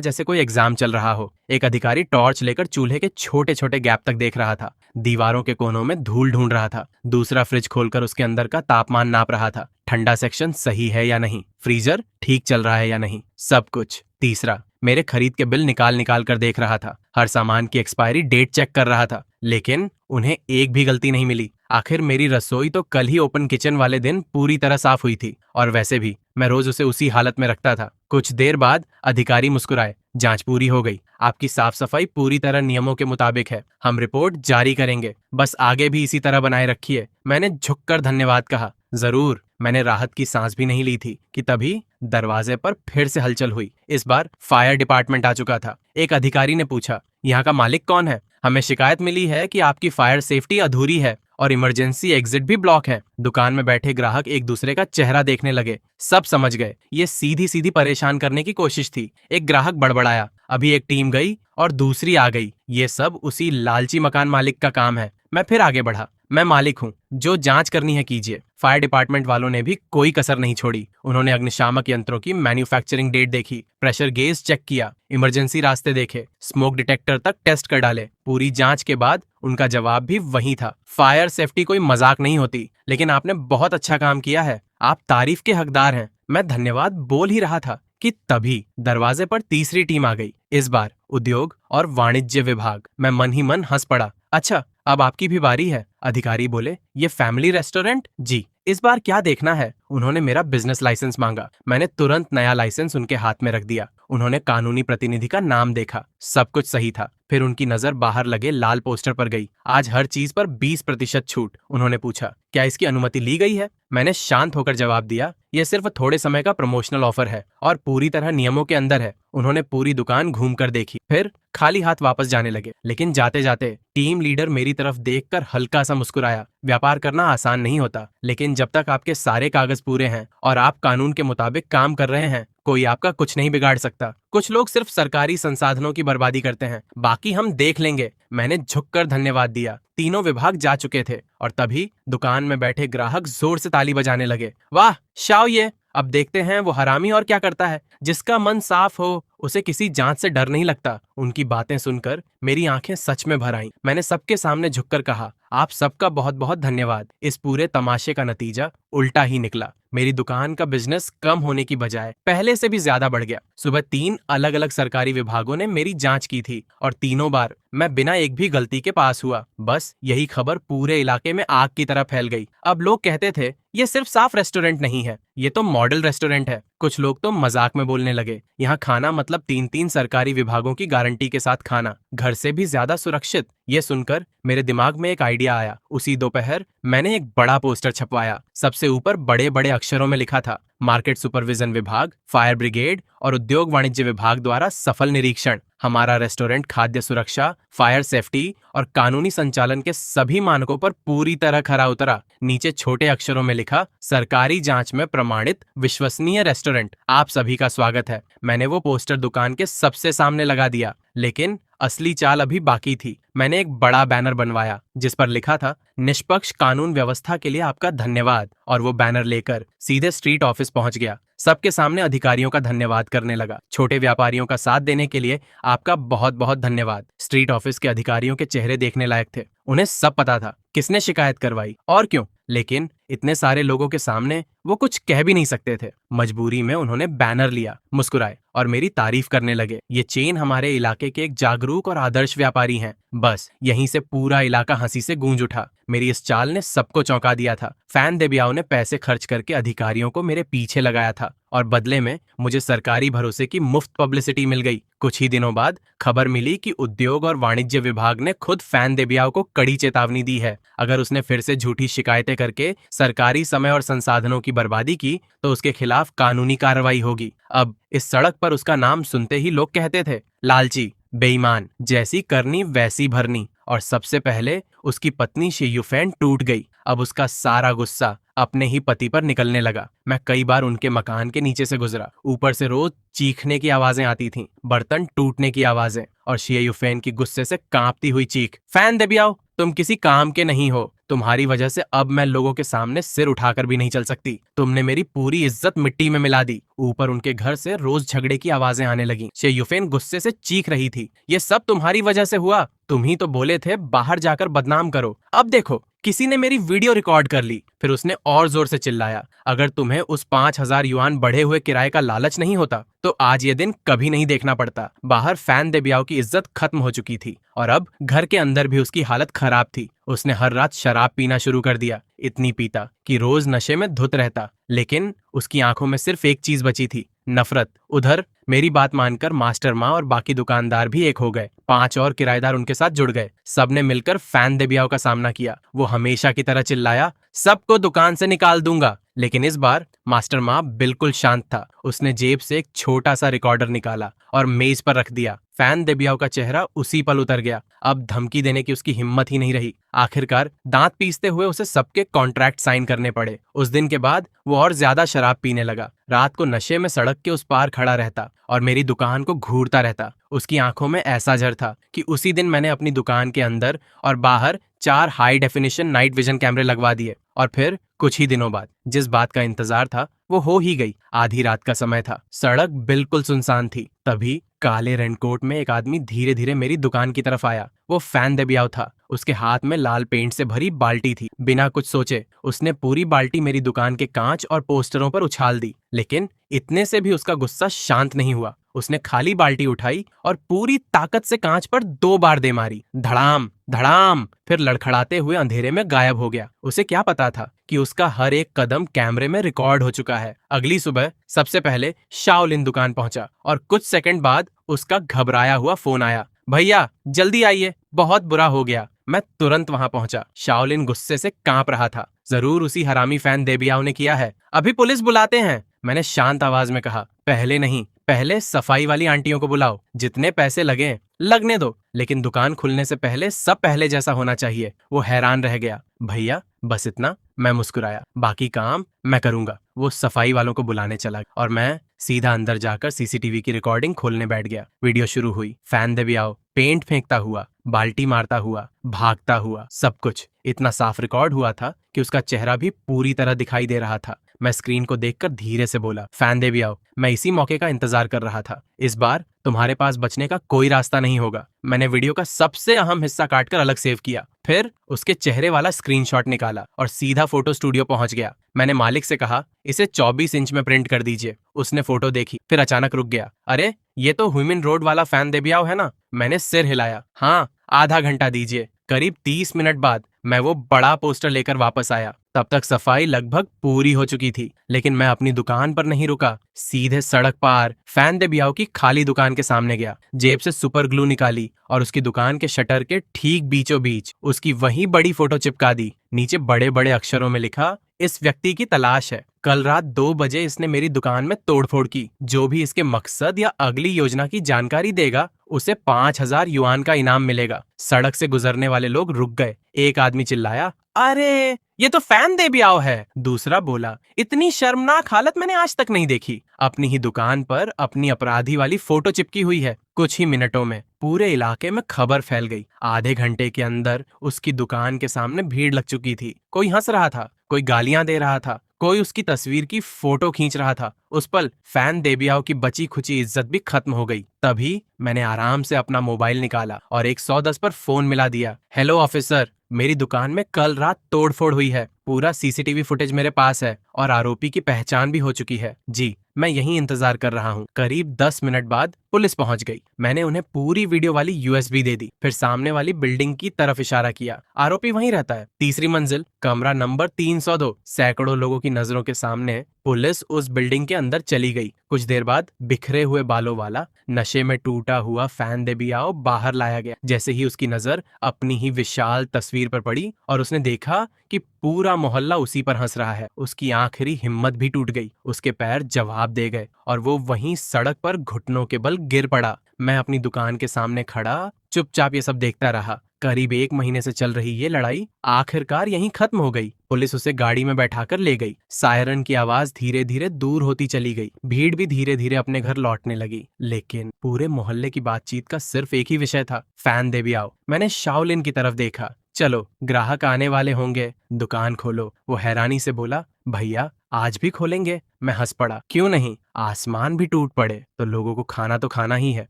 जैसे कोई एग्जाम चल रहा हो। एक अधिकारी टॉर्च लेकर चूल्हे के छोटे छोटे गैप तक देख रहा था। दीवारों के कोनों में धूल ढूंढ रहा था। दूसरा फ्रिज खोलकर उसके अंदर का तापमान नाप रहा था। ठंडा सेक्शन सही है या नहीं, फ्रीजर ठीक चल रहा है या नहीं, सब कुछ। तीसरा, मेरे खरीद के बिल निकाल निकाल कर देख रहा था। हर सामान की एक्सपायरी डेट चेक कर रहा था, लेकिन उन्हें एक भी गलती नहीं मिली। आखिर मेरी रसोई तो कल ही ओपन किचन वाले दिन पूरी तरह साफ हुई थी, और वैसे भी मैं रोज उसे उसी हालत में रखता था। कुछ देर बाद अधिकारी मुस्कुराए। जांच पूरी हो गई। आपकी साफ सफाई पूरी तरह नियमों के मुताबिक है। हम रिपोर्ट जारी करेंगे। बस आगे भी इसी तरह बनाए रखिए। मैंने झुककर धन्यवाद कहा। जरूर। मैंने राहत की सांस भी नहीं ली थी कि तभी दरवाजे पर फिर से हलचल हुई। इस बार फायर डिपार्टमेंट आ चुका था। एक अधिकारी ने पूछा, यहाँ का मालिक कौन है? हमें शिकायत मिली है कि आपकी फायर सेफ्टी अधूरी है और इमरजेंसी एग्जिट भी ब्लॉक है। दुकान में बैठे ग्राहक एक दूसरे का चेहरा देखने लगे। सब समझ गए ये सीधी सीधी परेशान करने की कोशिश थी। एक ग्राहक बड़बड़ाया, अभी एक टीम गई और दूसरी आ गई। ये सब उसी लालची मकान मालिक का काम है। मैं फिर आगे बढ़ा। मैं मालिक हूँ, जो जांच करनी है कीजिए। फायर डिपार्टमेंट वालों ने भी कोई कसर नहीं छोड़ी। उन्होंने अग्निशामक यंत्रों की मैन्युफैक्चरिंग डेट देखी, प्रेशर गेज चेक किया, इमरजेंसी रास्ते देखे, स्मोक डिटेक्टर तक टेस्ट कर डाले। पूरी जांच के बाद उनका जवाब भी वही था। फायर सेफ्टी कोई मजाक नहीं होती, लेकिन आपने बहुत अच्छा काम किया है। आप तारीफ के हकदार हैं। मैं धन्यवाद बोल ही रहा था कि तभी दरवाजे पर तीसरी टीम आ गई। इस बार उद्योग और वाणिज्य विभाग। मैं मन ही मन हंस पड़ा। अच्छा, अब आपकी भी बारी है। अधिकारी बोले, ये फैमिली रेस्टोरेंट? जी। इस बार क्या देखना है? उन्होंने मेरा बिजनेस लाइसेंस मांगा। मैंने तुरंत नया लाइसेंस उनके हाथ में रख दिया। उन्होंने कानूनी प्रतिनिधि का नाम देखा, सब कुछ सही था। फिर उनकी नजर बाहर लगे लाल पोस्टर पर गई। आज हर चीज पर 20% छूट। उन्होंने पूछा, क्या इसकी अनुमति ली गई है? मैंने शांत होकर जवाब दिया, यह सिर्फ थोड़े समय का प्रमोशनल ऑफर है और पूरी तरह नियमों के अंदर है। उन्होंने पूरी दुकान घूमकर देखी, फिर खाली हाथ वापस जाने लगे। लेकिन जाते जाते टीम लीडर मेरी तरफ देखकर हल्का सा मुस्कुराया। व्यापार करना आसान नहीं होता, लेकिन जब तक आपके सारे कागज पूरे हैं और आप कानून के मुताबिक काम कर रहे हैं, कोई आपका कुछ नहीं बिगाड़ सकता। कुछ लोग सिर्फ सरकारी संसाधनों की बर्बादी करते हैं, बाकी हम देख लेंगे। मैंने झुककर धन्यवाद दिया। तीनों विभाग जा चुके थे और तभी दुकान में बैठे ग्राहक जोर से ताली बजाने लगे। वाह शाओ, ये अब देखते हैं वो हरामी और क्या करता है। जिसका मन साफ हो उसे किसी जांच से डर नहीं लगता। उनकी बातें सुनकर मेरी आंखें सच में भर आईं। मैंने सबके सामने झुककर कहा, आप सबका बहुत बहुत धन्यवाद। इस पूरे तमाशे का नतीजा उल्टा ही निकला। मेरी दुकान का बिजनेस कम होने की बजाय पहले से भी ज्यादा बढ़ गया। सुबह 3 अलग अलग सरकारी विभागों ने मेरी जांच की थी और तीनों बार मैं बिना एक भी गलती के पास हुआ। बस यही खबर पूरे इलाके में आग की तरह फैल गई। अब लोग कहते थे, ये सिर्फ साफ रेस्टोरेंट नहीं है, ये तो मॉडल रेस्टोरेंट है। कुछ लोग तो मजाक में बोलने लगे, यहाँ खाना मतलब 3-3 सरकारी विभागों की गारंटी के साथ खाना, घर से भी ज्यादा सुरक्षित। ये सुनकर मेरे दिमाग में एक आइडिया आया। उसी दोपहर मैंने एक बड़ा पोस्टर छपवाया। सबसे ऊपर बड़े बड़े अक्षरों में लिखा था, मार्केट सुपरविजन विभाग, फायर ब्रिगेड और उद्योग वाणिज्य विभाग द्वारा सफल निरीक्षण। हमारा रेस्टोरेंट खाद्य सुरक्षा, फायर सेफ्टी और कानूनी संचालन के सभी मानकों पर पूरी तरह खरा उतरा। नीचे छोटे अक्षरों में लिखा, सरकारी जांच में प्रमाणित विश्वसनीय रेस्टोरेंट। आप सभी का स्वागत है। मैंने वो पोस्टर दुकान के सबसे सामने लगा दिया, लेकिन असली चाल अभी बाकी थी। मैंने एक बड़ा बैनर बनवाया जिस पर लिखा था, निष्पक्ष कानून व्यवस्था के लिए आपका धन्यवाद, और वो बैनर लेकर सीधे स्ट्रीट ऑफिस पहुंच गया। सबके सामने अधिकारियों का धन्यवाद करने लगा। छोटे व्यापारियों का साथ देने के लिए आपका बहुत बहुत धन्यवाद। स्ट्रीट ऑफिस के अधिकारियों के चेहरे देखने लायक थे। उन्हें सब पता था किसने शिकायत करवाई और क्यों, लेकिन इतने सारे लोगों के सामने वो कुछ कह भी नहीं सकते थे। मजबूरी में उन्होंने बैनर लिया, मुस्कुराए और मेरी तारीफ करने लगे। ये चेन हमारे इलाके के एक जागरूक और आदर्श व्यापारी हैं। बस यहीं से पूरा इलाका हंसी से गूंज उठा। मेरी इस चाल ने सबको चौंका दिया था। फैन देबियाओ ने पैसे खर्च करके अधिकारियों को मेरे पीछे लगाया था और बदले में मुझे सरकारी भरोसे की मुफ्त पब्लिसिटी मिल गई। कुछ ही दिनों बाद खबर मिली कि उद्योग और वाणिज्य विभाग ने खुद फैन देबियाओ को कड़ी चेतावनी दी है। अगर उसने फिर से झूठी शिकायतें करके सरकारी समय और संसाधनों की बर्बादी की तो उसके खिलाफ कानूनी कार्रवाई होगी। अब इस सड़क पर उसका नाम सुनते ही लोग कहते थे, लालची, बेईमान, जैसी करनी वैसी भरनी। और सबसे पहले उसकी पत्नी शेयुफेन टूट गई। अब उसका सारा गुस्सा अपने ही पति पर निकलने लगा। मैं कई बार उनके मकान के नीचे से गुजरा। ऊपर से रोज चीखने की आवाजें आती थीं, बर्तन टूटने की आवाजें और शेयुफेन की गुस्से से कांपती हुई चीख, फैन देबियाओ, तुम किसी काम के नहीं हो। तुम्हारी वजह से अब मैं लोगों के सामने सिर उठाकर भी नहीं चल सकती। तुमने मेरी पूरी इज्जत मिट्टी में मिला दी। ऊपर उनके घर से रोज झगड़े की आवाजें आने लगी। शेयुफेन गुस्से से चीख रही थी, ये सब तुम्हारी वजह से हुआ। तुम ही तो बोले थे बाहर जाकर बदनाम करो। अब देखो, किसी ने मेरी वीडियो रिकॉर्ड कर ली। फिर उसने और जोर से चिल्लाया, अगर तुम्हें उस 5,000 युआन बढ़े हुए किराए का लालच नहीं होता तो आज ये दिन कभी नहीं देखना पड़ता। बाहर फैन देबियाओ की इज्जत खत्म हो चुकी थी और अब घर के अंदर भी उसकी हालत खराब थी। उसने हर रात शराब पीना शुरू कर दिया। इतनी पीता कि रोज नशे में धुत रहता। लेकिन उसकी आंखों में सिर्फ एक चीज बची थी, नफरत। उधर मेरी बात मानकर मास्टर माँ और बाकी दुकानदार भी एक हो गए। 5 और किराएदार उनके साथ जुड़ गए। सबने मिलकर फैन देबियाओ का सामना किया। वो हमेशा की तरह चिल्लाया, सबको दुकान से निकाल दूंगा। लेकिन इस बार मास्टर माँ बिल्कुल शांत था। उसने जेब से एक छोटा सा रिकॉर्डर निकाला और मेज पर रख दिया। फैन देबियाओ का चेहरा उसी पल उतर गया। अब धमकी देने की उसकी हिम्मत ही नहीं रही। आखिरकार दांत पीसते हुए उसे सबके कॉन्ट्रैक्ट साइन करने पड़े। उस दिन के बाद वो और ज्यादा शराब पीने लगा। रात को नशे में सड़क के उस पार खड़ा रहता और मेरी दुकान को घूरता रहता। उसकी आंखों में ऐसा जर था कि उसी दिन मैंने अपनी दुकान के अंदर और बाहर 4 हाई डेफिनेशन नाइट विजन कैमरे लगवा दिए। और फिर कुछ ही दिनों बाद जिस बात का इंतजार था वो हो ही गई। आधी रात का समय था। सड़क बिल्कुल सुनसान थी। तभी काले रेनकोट में एक आदमी धीरे धीरे मेरी दुकान की तरफ आया। वो फैन देबियाओ था। उसके हाथ में लाल पेंट से भरी बाल्टी थी। बिना कुछ सोचे उसने पूरी बाल्टी मेरी दुकान के कांच और पोस्टरों पर उछाल दी। लेकिन इतने से भी उसका गुस्सा शांत नहीं हुआ। उसने खाली बाल्टी उठाई और पूरी ताकत से कांच पर 2 बार दे मारी, धड़ाम धड़ाम। फिर लड़खड़ाते हुए अंधेरे में गायब हो गया। उसे क्या पता था कि उसका हर एक कदम कैमरे में रिकॉर्ड हो चुका है। अगली सुबह सबसे पहले शाओलिन दुकान पहुंचा और कुछ सेकंड बाद उसका घबराया हुआ फोन आया, भैया जल्दी आइए, बहुत बुरा हो गया। मैं तुरंत वहां पहुंचा। शाओलिन गुस्से से कांप रहा था। जरूर उसी हरामी फैन देबियाओ ने किया है, अभी पुलिस बुलाते हैं, मैंने शांत आवाज में कहा। पहले नहीं, पहले सफाई वाली आंटियों को बुलाओ। जितने पैसे लगे लगने दो, लेकिन दुकान खुलने से पहले सब पहले जैसा होना चाहिए। वो हैरान रह गया। भैया बस इतना? मैं मुस्कुराया। बाकी काम मैं करूंगा। वो सफाई वालों को बुलाने चला और मैं सीधा अंदर जाकर सीसीटीवी की रिकॉर्डिंग खोलने बैठ गया। वीडियो शुरू हुई। फैन देबियाओ पेंट फेंकता हुआ, बाल्टी मारता हुआ, भागता हुआ, सब कुछ इतना साफ रिकॉर्ड हुआ था कि उसका चेहरा भी पूरी तरह दिखाई दे रहा था। मैं स्क्रीन को देखकर धीरे से बोला, फैन देबियाओ, मैं इसी मौके का इंतजार कर रहा था। इस बार तुम्हारे पास बचने का कोई रास्ता नहीं होगा। मैंने वीडियो का सबसे अहम हिस्सा काटकर अलग सेव किया। फिर उसके चेहरे वाला स्क्रीनशॉट निकाला और सीधा फोटो स्टूडियो पहुंच गया। मैंने मालिक से कहा, इसे 24 इंच में प्रिंट कर दीजिए। उसने फोटो देखी, फिर अचानक रुक गया। अरे ये तो ह्यूमन रोड वाला फैन देबियाओ है ना? मैंने सिर हिलाया। हाँ, आधा घंटा दीजिए। करीब 30 मिनट बाद मैं वो बड़ा पोस्टर लेकर वापस आया। तब तक सफाई लगभग पूरी हो चुकी थी। लेकिन मैं अपनी दुकान पर नहीं रुका। सीधे सड़क पार फैन देबियाओ की खाली दुकान के सामने गया। जेब से सुपर ग्लू निकाली और उसकी दुकान के शटर के ठीक बीचों बीच उसकी वही बड़ी फोटो चिपका दी। नीचे बड़े बड़े अक्षरों में लिखा, इस व्यक्ति की तलाश है। कल रात 2 बजे इसने मेरी दुकान में तोड़फोड़ की। जो भी इसके मकसद या अगली योजना की जानकारी देगा उसे 5,000 युआन का इनाम मिलेगा। सड़क से गुजरने वाले लोग रुक गए। एक आदमी चिल्लाया, अरे ये तो फैन देबियाओ है। दूसरा बोला, इतनी शर्मनाक हालत मैंने आज तक नहीं देखी। अपनी ही दुकान पर अपनी अपराधी वाली फोटो चिपकी हुई है। कुछ ही मिनटों में पूरे इलाके में खबर फैल गई। आधे घंटे के अंदर उसकी दुकान के सामने भीड़ लग चुकी थी। कोई हंस रहा था, कोई गालियां दे रहा था, कोई उसकी तस्वीर की फोटो खींच रहा था। उस पल फैन देबियाओ की बची खुची इज्जत भी खत्म हो गई। तभी मैंने आराम से अपना मोबाइल निकाला और 110 पर फोन मिला दिया। हेलो ऑफिसर, मेरी दुकान में कल रात तोड़फोड़ हुई है। पूरा सीसीटीवी फुटेज मेरे पास है और आरोपी की पहचान भी हो चुकी है। जी, मैं यहीं इंतजार कर रहा हूँ। करीब 10 मिनट बाद पुलिस पहुंच गई। मैंने उन्हें पूरी वीडियो वाली यूएसबी दे दी, फिर सामने वाली बिल्डिंग की तरफ इशारा किया। आरोपी वहीं रहता है, तीसरी मंजिल, कमरा नंबर 302। सैकड़ों लोगों की नजरों के सामने पुलिस उस बिल्डिंग के अंदर चली गई। कुछ देर बाद बिखरे हुए बालों वाला, नशे में टूटा हुआ फैन देबियाओ बाहर लाया गया। जैसे ही उसकी नजर अपनी ही विशाल तस्वीर पर पड़ी और उसने देखा कि पूरा मोहल्ला उसी पर हंस रहा है, उसकी आखिरी हिम्मत भी टूट गई। उसके पैर जवाब दे गए और वो वहीं सड़क पर घुटनों के बल गिर पड़ा। मैं अपनी दुकान के सामने खड़ा चुपचाप ये सब देखता रहा। करीब 1 महीने से चल रही ये लड़ाई आखिरकार यहीं खत्म हो गई। पुलिस उसे गाड़ी में बैठाकर ले गई। सायरन की आवाज धीरे धीरे दूर होती चली गई। भीड़ भी धीरे धीरे अपने घर लौटने लगी। लेकिन पूरे मोहल्ले की बातचीत का सिर्फ एक ही विषय था, फैन देबियाओ। मैंने शाओलिन की तरफ देखा। चलो, ग्राहक आने वाले होंगे, दुकान खोलो। वो हैरानी से बोला, भैया आज भी खोलेंगे? मैं हंस पड़ा। क्यों नहीं, आसमान भी टूट पड़े तो लोगों को खाना तो खाना ही है,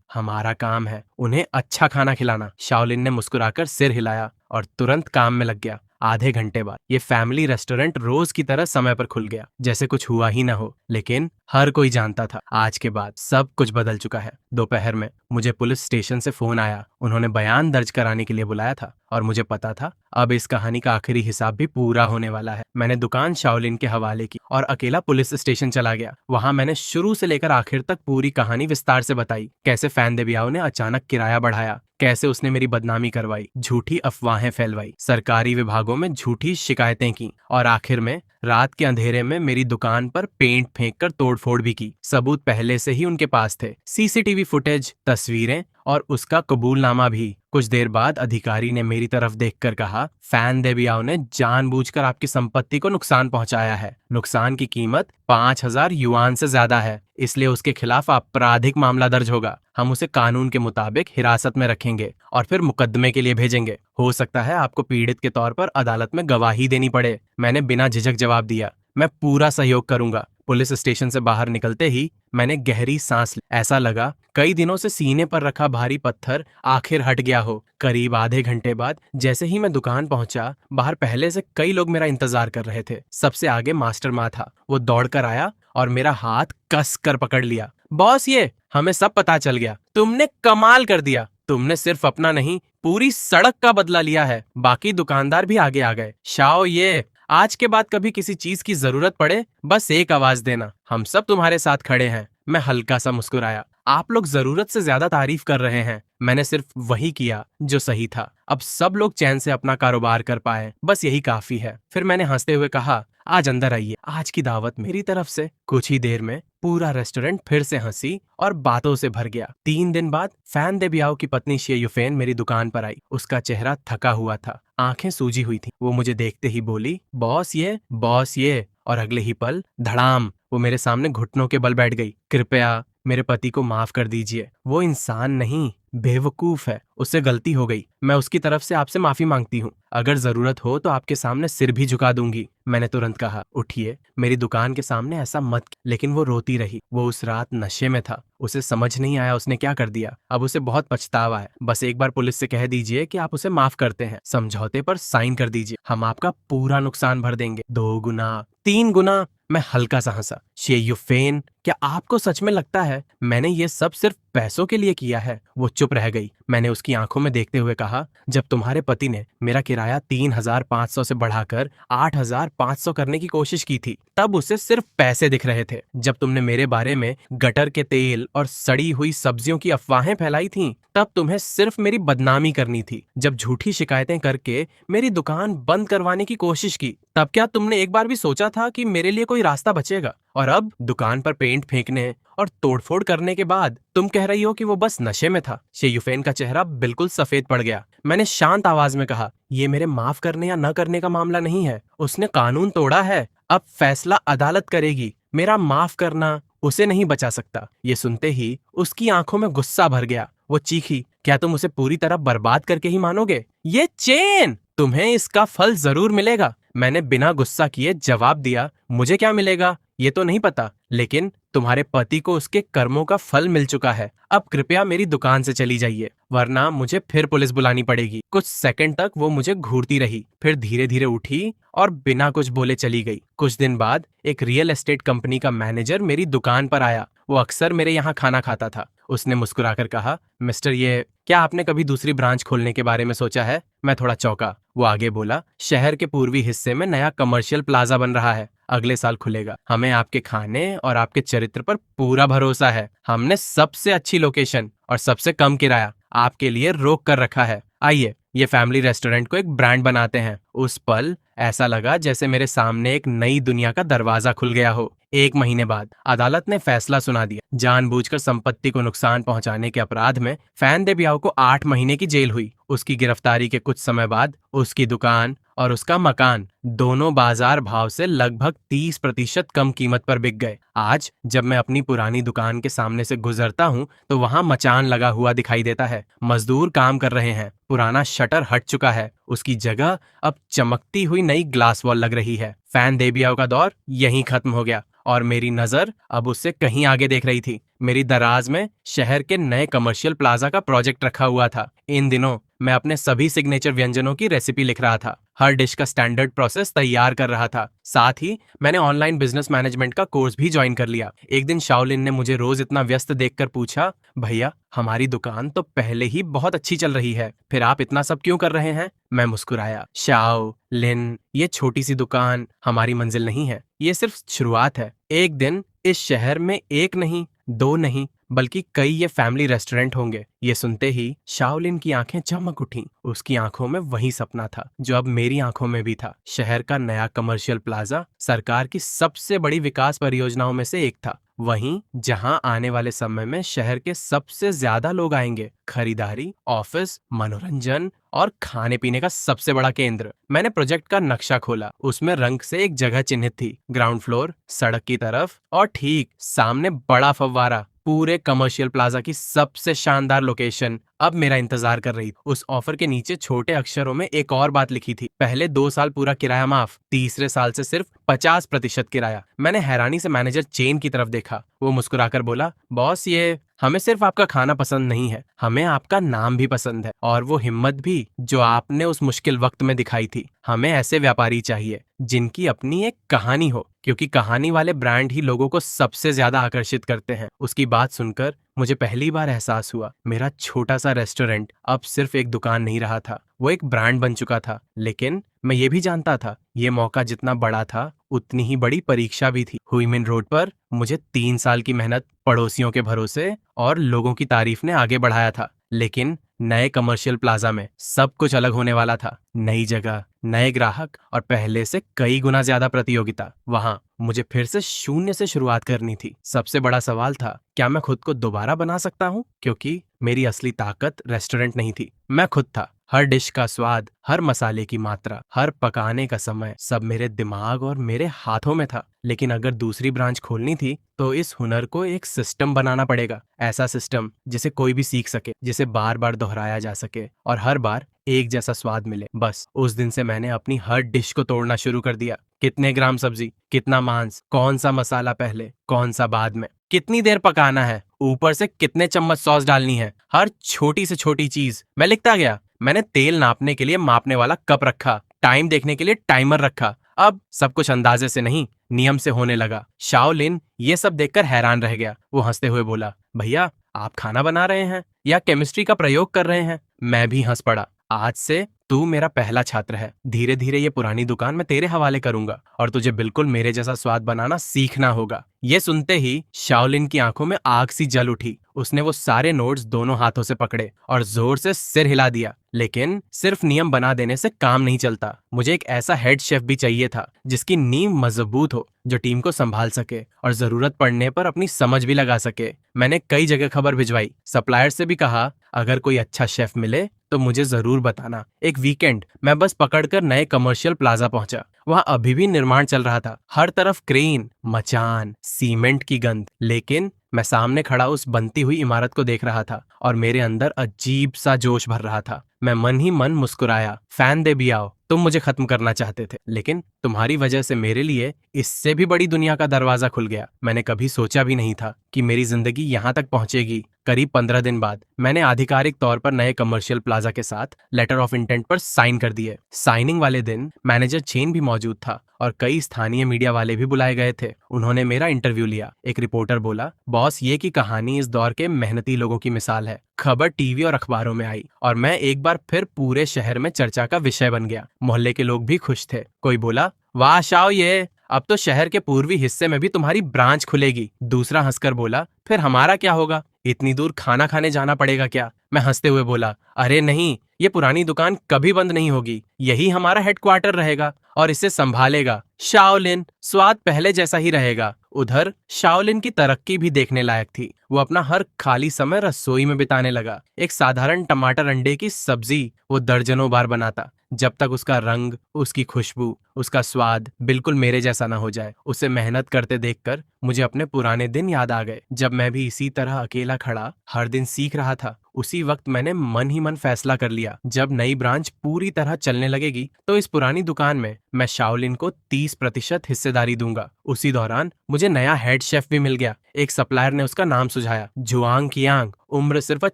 हमारा काम है उन्हें अच्छा खाना खिलाना। शाओलिन ने मुस्कुराकर सिर हिलाया और तुरंत काम में लग गया। आधे घंटे बाद ये फैमिली रेस्टोरेंट रोज की तरह समय पर खुल गया, जैसे कुछ हुआ ही ना हो। लेकिन हर कोई जानता था आज के बाद सब कुछ बदल चुका है। दोपहर में मुझे पुलिस स्टेशन से फोन आया। उन्होंने बयान दर्ज कराने के लिए बुलाया था और मुझे पता था अब इस कहानी का आखिरी हिसाब भी पूरा होने वाला है। मैंने दुकान शाओलिन के हवाले की और अकेला पुलिस स्टेशन चला गया। वहां मैंने शुरू से लेकर आखिर तक पूरी कहानी विस्तार से बताई। कैसे फैन देबियाओ ने अचानक किराया बढ़ाया, कैसे उसने मेरी बदनामी करवाई, झूठी अफवाहें फैलवाई, सरकारी विभागों में झूठी शिकायतें की और आखिर में रात के अंधेरे में मेरी दुकान पर पेंट फेंककर तोड़फोड़ भी की। सबूत पहले से ही उनके पास थे, सीसीटीवी फुटेज, तस्वीरें और उसका कबूलनामा भी। कुछ देर बाद अधिकारी ने मेरी तरफ देखकर कहा, फैन देबियाओ ने जानबूझकर आपकी संपत्ति को नुकसान पहुंचाया है। नुकसान की कीमत 5000 युआन से ज्यादा है, इसलिए उसके खिलाफ आपराधिक मामला दर्ज होगा। हम उसे कानून के मुताबिक हिरासत में रखेंगे और फिर मुकदमे के लिए भेजेंगे। हो सकता है आपको पीड़ित के तौर पर अदालत में गवाही देनी पड़े। मैंने बिना झिझक जवाब दिया, मैं पूरा सहयोग करूंगा। पुलिस स्टेशन से बाहर निकलते ही मैंने गहरी सांस ली। ऐसा लगा कई दिनों से सीने पर रखा भारी पत्थर आखिर हट गया हो। करीब आधे घंटे बाद जैसे ही मैं दुकान पहुंचा, बाहर पहले से कई लोग मेरा इंतजार कर रहे थे। सबसे आगे मास्टर माँ था। वो दौड़कर आया और मेरा हाथ कस कर पकड़ लिया। बॉस, ये हमें सब पता चल गया, तुमने कमाल कर दिया। तुमने सिर्फ अपना नहीं, पूरी सड़क का बदला लिया है। बाकी दुकानदार भी आगे आ गए। शाओ, ये आज के बाद कभी किसी चीज की जरूरत पड़े बस एक आवाज देना, हम सब तुम्हारे साथ खड़े हैं। मैं हल्का सा मुस्कुराया। आप लोग जरूरत से ज्यादा तारीफ कर रहे हैं, मैंने सिर्फ वही किया जो सही था। अब सब लोग चैन से अपना कारोबार कर पाए, बस यही काफी है। फिर मैंने हंसते हुए कहा, आज अंदर आइए, आज की दावत मेरी तरफ से। कुछ ही देर में पूरा रेस्टोरेंट फिर से हंसी और बातों से भर गया। 3 दिन बाद फैन देबियाओ की पत्नी शे युफेन मेरी दुकान पर आई। उसका चेहरा थका हुआ था, आंखें सूजी हुई थी। वो मुझे देखते ही बोली, बॉस ये। और अगले ही पल धड़ाम, वो मेरे सामने घुटनों के बल बैठ गई। कृपया मेरे पति को माफ कर दीजिए, वो इंसान नहीं, बेवकूफ है, उससे गलती हो गई। मैं उसकी तरफ से आपसे माफी मांगती हूँ। अगर जरूरत हो तो आपके सामने सिर भी झुका दूंगी। मैंने तुरंत कहा, उठिए, मेरी दुकान के सामने ऐसा मत। लेकिन वो रोती रही। वो उस रात नशे में था, उसे समझ नहीं आया उसने क्या कर दिया। अब उसे बहुत पछतावा है। बस एक बार पुलिस से कह दीजिए कि आप उसे माफ करते हैं, समझौते पर साइन कर दीजिए, हम आपका पूरा नुकसान भर देंगे, 2 गुना, 3 गुना। मैं हल्का सा हंसा। शे युफेन, क्या आपको सच में लगता है मैंने ये सब सिर्फ पैसों के लिए किया है? वो चुप रह गई। मैंने उसकी आंखों में देखते हुए कहा, जब तुम्हारे पति ने मेरा किराया 3500 से बढ़ाकर 8500 करने की कोशिश की थी, तब उसे सिर्फ पैसे दिख रहे थे। जब तुमने मेरे बारे में गटर के तेल और सड़ी हुई सब्जियों की अफवाहें फैलाई थीं, तब तुम्हें सिर्फ मेरी बदनामी करनी थी। जब झूठी शिकायतें करके मेरी दुकान बंद करवाने की कोशिश की, तब क्या तुमने एक बार भी सोचा था कि मेरे लिए कोई रास्ता बचेगा? और अब दुकान पर पेंट फेंकने और तोड़फोड़ करने के बाद तुम कह रही हो कि वो बस नशे में था। शे युफेन का चेहरा बिल्कुल सफेद पड़ गया। मैंने शांत आवाज में कहा, ये मेरे माफ करने या न करने का मामला नहीं है। उसने कानून तोड़ा है, अब फैसला अदालत करेगी। मेरा माफ करना उसे नहीं बचा सकता। ये सुनते ही उसकी आंखों में गुस्सा भर गया। वो चीखी, क्या तुम उसे पूरी तरह बर्बाद करके ही मानोगे? ये चेन, तुम्हें इसका फल जरूर मिलेगा। मैंने बिना गुस्सा किए जवाब दिया, मुझे क्या मिलेगा? ये तो नहीं पता, लेकिन तुम्हारे पति को उसके कर्मों का फल मिल चुका है। अब कृपया मेरी दुकान से चली जाइए, वरना मुझे फिर पुलिस बुलानी पड़ेगी। कुछ सेकंड तक वो मुझे घूरती रही, फिर धीरे धीरे उठी और बिना कुछ बोले चली गई। कुछ दिन बाद एक रियल एस्टेट कंपनी का मैनेजर मेरी दुकान पर आया। वो अक्सर मेरे यहाँ खाना खाता था। उसने मुस्कुराकर कहा, मिस्टर, ये क्या आपने कभी दूसरी ब्रांच खोलने के बारे में सोचा है? मैं थोड़ा चौंका। वो आगे बोला, शहर के पूर्वी हिस्से में नया कमर्शियल प्लाजा बन रहा है, अगले साल खुलेगा। हमें आपके खाने और आपके चरित्र पर पूरा भरोसा है। हमने सबसे अच्छी लोकेशन और सबसे कम किराया आपके लिए रोक कर रखा है। आइए, ये फैमिली रेस्टोरेंट को एक ब्रांड बनाते हैं। उस पल ऐसा लगा जैसे मेरे सामने एक नई दुनिया का दरवाजा खुल गया हो। 1 महीने बाद अदालत ने फैसला सुना दिया। जानबूझकर संपत्ति को नुकसान पहुंचाने के अपराध में फैन दे बियाओ को 8 महीने की जेल हुई। उसकी गिरफ्तारी के कुछ समय बाद उसकी दुकान और उसका मकान दोनों बाजार भाव से लगभग 30% कम कीमत पर बिक गए। आज जब मैं अपनी पुरानी दुकान के सामने से गुजरता हूँ तो वहाँ मचान लगा हुआ दिखाई देता है। मजदूर काम कर रहे हैं। पुराना शटर हट चुका है, उसकी जगह अब चमकती हुई नई ग्लास वॉल लग रही है। फैन दे बियाओ का दौर यहीं खत्म हो गया और मेरी नजर अब उससे कहीं आगे देख रही थी। मेरी दराज में शहर के नए कमर्शियल प्लाजा का प्रोजेक्ट रखा हुआ था। इन दिनों मैं अपने सभी सिग्नेचर व्यंजनों की रेसिपी लिख रहा था, हर डिश का स्टैंडर्ड प्रोसेस तैयार कर रहा था। साथ ही मैंने ऑनलाइन बिजनेस मैनेजमेंट का कोर्स भी ज्वाइन कर लिया। एक दिन शाओलिन ने मुझे रोज इतना व्यस्त देखकर पूछा, भैया, हमारी दुकान तो पहले ही बहुत अच्छी चल रही है, फिर आप इतना सब क्यों कर रहे हैं? मैं मुस्कुराया। शाओ लिन, ये छोटी सी दुकान हमारी मंजिल नहीं है, ये सिर्फ शुरुआत है। एक दिन इस शहर में एक नहीं, दो नहीं, बल्कि कई ये फैमिली रेस्टोरेंट होंगे। ये सुनते ही शाओलिन की आंखें चमक उठीं। उसकी आंखों में वही सपना था जो अब मेरी आंखों में भी था। शहर का नया कमर्शियल प्लाजा सरकार की सबसे बड़ी विकास परियोजनाओं में से एक था, वहीं जहां आने वाले समय में शहर के सबसे ज्यादा लोग आएंगे। खरीदारी, ऑफिस, मनोरंजन और खाने पीने का सबसे बड़ा केंद्र। मैंने प्रोजेक्ट का नक्शा खोला। उसमें रंग से एक जगह चिन्हित थी, ग्राउंड फ्लोर, सड़क की तरफ और ठीक सामने बड़ा फव्वारा। पूरे कमर्शियल प्लाजा की सबसे शानदार लोकेशन अब मेरा इंतजार कर रही थी। उस ऑफर के नीचे छोटे अक्षरों में एक और बात लिखी थी, पहले 2 साल पूरा किराया माफ, तीसरे साल से सिर्फ 50% किराया। मैंने हैरानी से मैनेजर चेन की तरफ देखा। वो मुस्कुराकर बोला, बॉस, ये हमें सिर्फ आपका खाना पसंद नहीं है, हमें आपका नाम भी पसंद है और वो हिम्मत भी जो आपने उस मुश्किल वक्त में दिखाई थी। हमें ऐसे व्यापारी चाहिए जिनकी अपनी एक कहानी हो, क्योंकि कहानी वाले ब्रांड ही लोगों को सबसे ज्यादा आकर्षित करते हैं। उसकी बात सुनकर मुझे पहली बार एहसास हुआ, मेरा छोटा सा रेस्टोरेंट अब सिर्फ एक दुकान नहीं रहा था, वो एक ब्रांड बन चुका था। लेकिन मैं ये भी जानता था, ये मौका जितना बड़ा था उतनी ही बड़ी परीक्षा भी थी। हुईमिन रोड पर मुझे 3 साल की मेहनत, पड़ोसियों के भरोसे और लोगों की तारीफ ने आगे बढ़ाया था। लेकिन नए कमर्शियल प्लाजा में सब कुछ अलग होने वाला था। नई जगह, नए ग्राहक और पहले से कई गुना ज्यादा प्रतियोगिता। वहां मुझे फिर से शून्य से शुरुआत करनी थी। सबसे बड़ा सवाल था, क्या मैं खुद को दोबारा बना सकता हूँ? क्योंकि मेरी असली ताकत रेस्टोरेंट नहीं थी, मैं खुद था। हर डिश का स्वाद, हर मसाले की मात्रा, हर पकाने का समय, सब मेरे दिमाग और मेरे हाथों में था। लेकिन अगर दूसरी ब्रांच खोलनी थी तो इस हुनर को एक सिस्टम बनाना पड़ेगा। ऐसा सिस्टम जिसे कोई भी सीख सके, जिसे बार बार दोहराया जा सके और हर बार एक जैसा स्वाद मिले। बस उस दिन से मैंने अपनी हर डिश को तोड़ना शुरू कर दिया। कितने ग्राम सब्जी, कितना मांस, कौन सा मसाला पहले, कौन सा बाद में, कितनी देर पकाना है, ऊपर से कितने चम्मच सॉस डालनी है, हर छोटी से छोटी चीज मैं लिखता गया। मैंने तेल नापने के लिए मापने वाला कप रखा, टाइम देखने के लिए टाइमर रखा। अब सब कुछ अंदाजे से नहीं, नियम से होने लगा। शाओलिन ये सब देखकर हैरान रह गया। वो हंसते हुए बोला, भैया, आप खाना बना रहे हैं या केमिस्ट्री का प्रयोग कर रहे हैं? मैं भी हंस पड़ा। आज से तू मेरा पहला छात्र है। धीरे धीरे ये पुरानी दुकान मैं तेरे हवाले करूंगा और तुझे बिल्कुल मेरे जैसा स्वाद बनाना सीखना होगा। ये सुनते ही शाओलिन की आंखों में आग सी जल उठी। उसने वो सारे नोट्स दोनों हाथों से पकड़े और जोर से सिर हिला दिया। लेकिन सिर्फ नियम बना देने से काम नहीं चलता। मुझे एक ऐसा हेड शेफ भी चाहिए था जिसकी नींव मजबूत हो, जो टीम को संभाल सके और जरूरत पड़ने पर अपनी समझ भी लगा सके। मैंने कई जगह खबर भिजवाई, सप्लायर से भी कहा, अगर कोई अच्छा शेफ मिले तो मुझे जरूर बताना। एक वीकेंड मैं बस पकड़कर नए कमर्शियल प्लाजा पहुंचा। वहां अभी भी निर्माण चल रहा था, हर तरफ क्रेन, मचान, सीमेंट की गंध। लेकिन मैं सामने खड़ा उस बनती हुई इमारत को देख रहा था और मेरे अंदर अजीब सा जोश भर रहा था। मैं मन ही मन मुस्कुराया। फैन दे भी आओ, तुम मुझे खत्म करना चाहते थे, लेकिन तुम्हारी वजह से मेरे लिए इससे भी बड़ी दुनिया का दरवाजा खुल गया। मैंने कभी सोचा भी नहीं था कि मेरी जिंदगी यहाँ तक पहुंचेगी। करीब 15 दिन बाद मैंने आधिकारिक तौर पर नए कमर्शियल प्लाजा के साथ लेटर ऑफ इंटेंट पर साइन कर दिए। साइनिंग वाले दिन मैनेजर चेन भी मौजूद था और कई स्थानीय मीडिया वाले भी बुलाए गए थे। उन्होंने मेरा इंटरव्यू लिया। एक रिपोर्टर बोला, बॉस, ये की कहानी इस दौर के मेहनती लोगों की मिसाल है। खबर टीवी और अखबारों में आई और मैं एक बार फिर पूरे शहर में चर्चा का विषय बन गया। मोहल्ले के लोग भी खुश थे। कोई बोला, वाह शाओ, ये अब तो शहर के पूर्वी हिस्से में भी तुम्हारी ब्रांच खुलेगी। दूसरा हंसकर बोला, फिर हमारा क्या होगा? इतनी दूर खाना खाने जाना पड़ेगा क्या? मैं हंसते हुए बोला, अरे नहीं, ये पुरानी दुकान कभी बंद नहीं होगी। यही हमारा हेडक्वार्टर रहेगा और इसे संभालेगा शाओलिन। स्वाद पहले जैसा ही रहेगा। उधर शाओलिन की तरक्की भी देखने लायक थी। वो अपना हर खाली समय रसोई में बिताने लगा। एक साधारण टमाटर अंडे की सब्जी वो दर्जनों बार बनाता, जब तक उसका रंग, उसकी खुशबू, उसका स्वाद बिल्कुल मेरे जैसा ना हो जाए। उसे मेहनत करते देखकर मुझे अपने पुराने दिन याद आ गए, जब मैं भी इसी तरह अकेला खड़ा हर दिन सीख रहा था। उसी वक्त मैंने मन ही मन फैसला कर लिया, जब नई ब्रांच पूरी तरह चलने लगेगी तो इस पुरानी दुकान में मैं शाओलिन को 30% हिस्सेदारी दूंगा। उसी दौरान मुझे नया हेड शेफ भी मिल गया। एक सप्लायर ने उसका नाम सुझाया, जुआंग कियांग। उम्र सिर्फ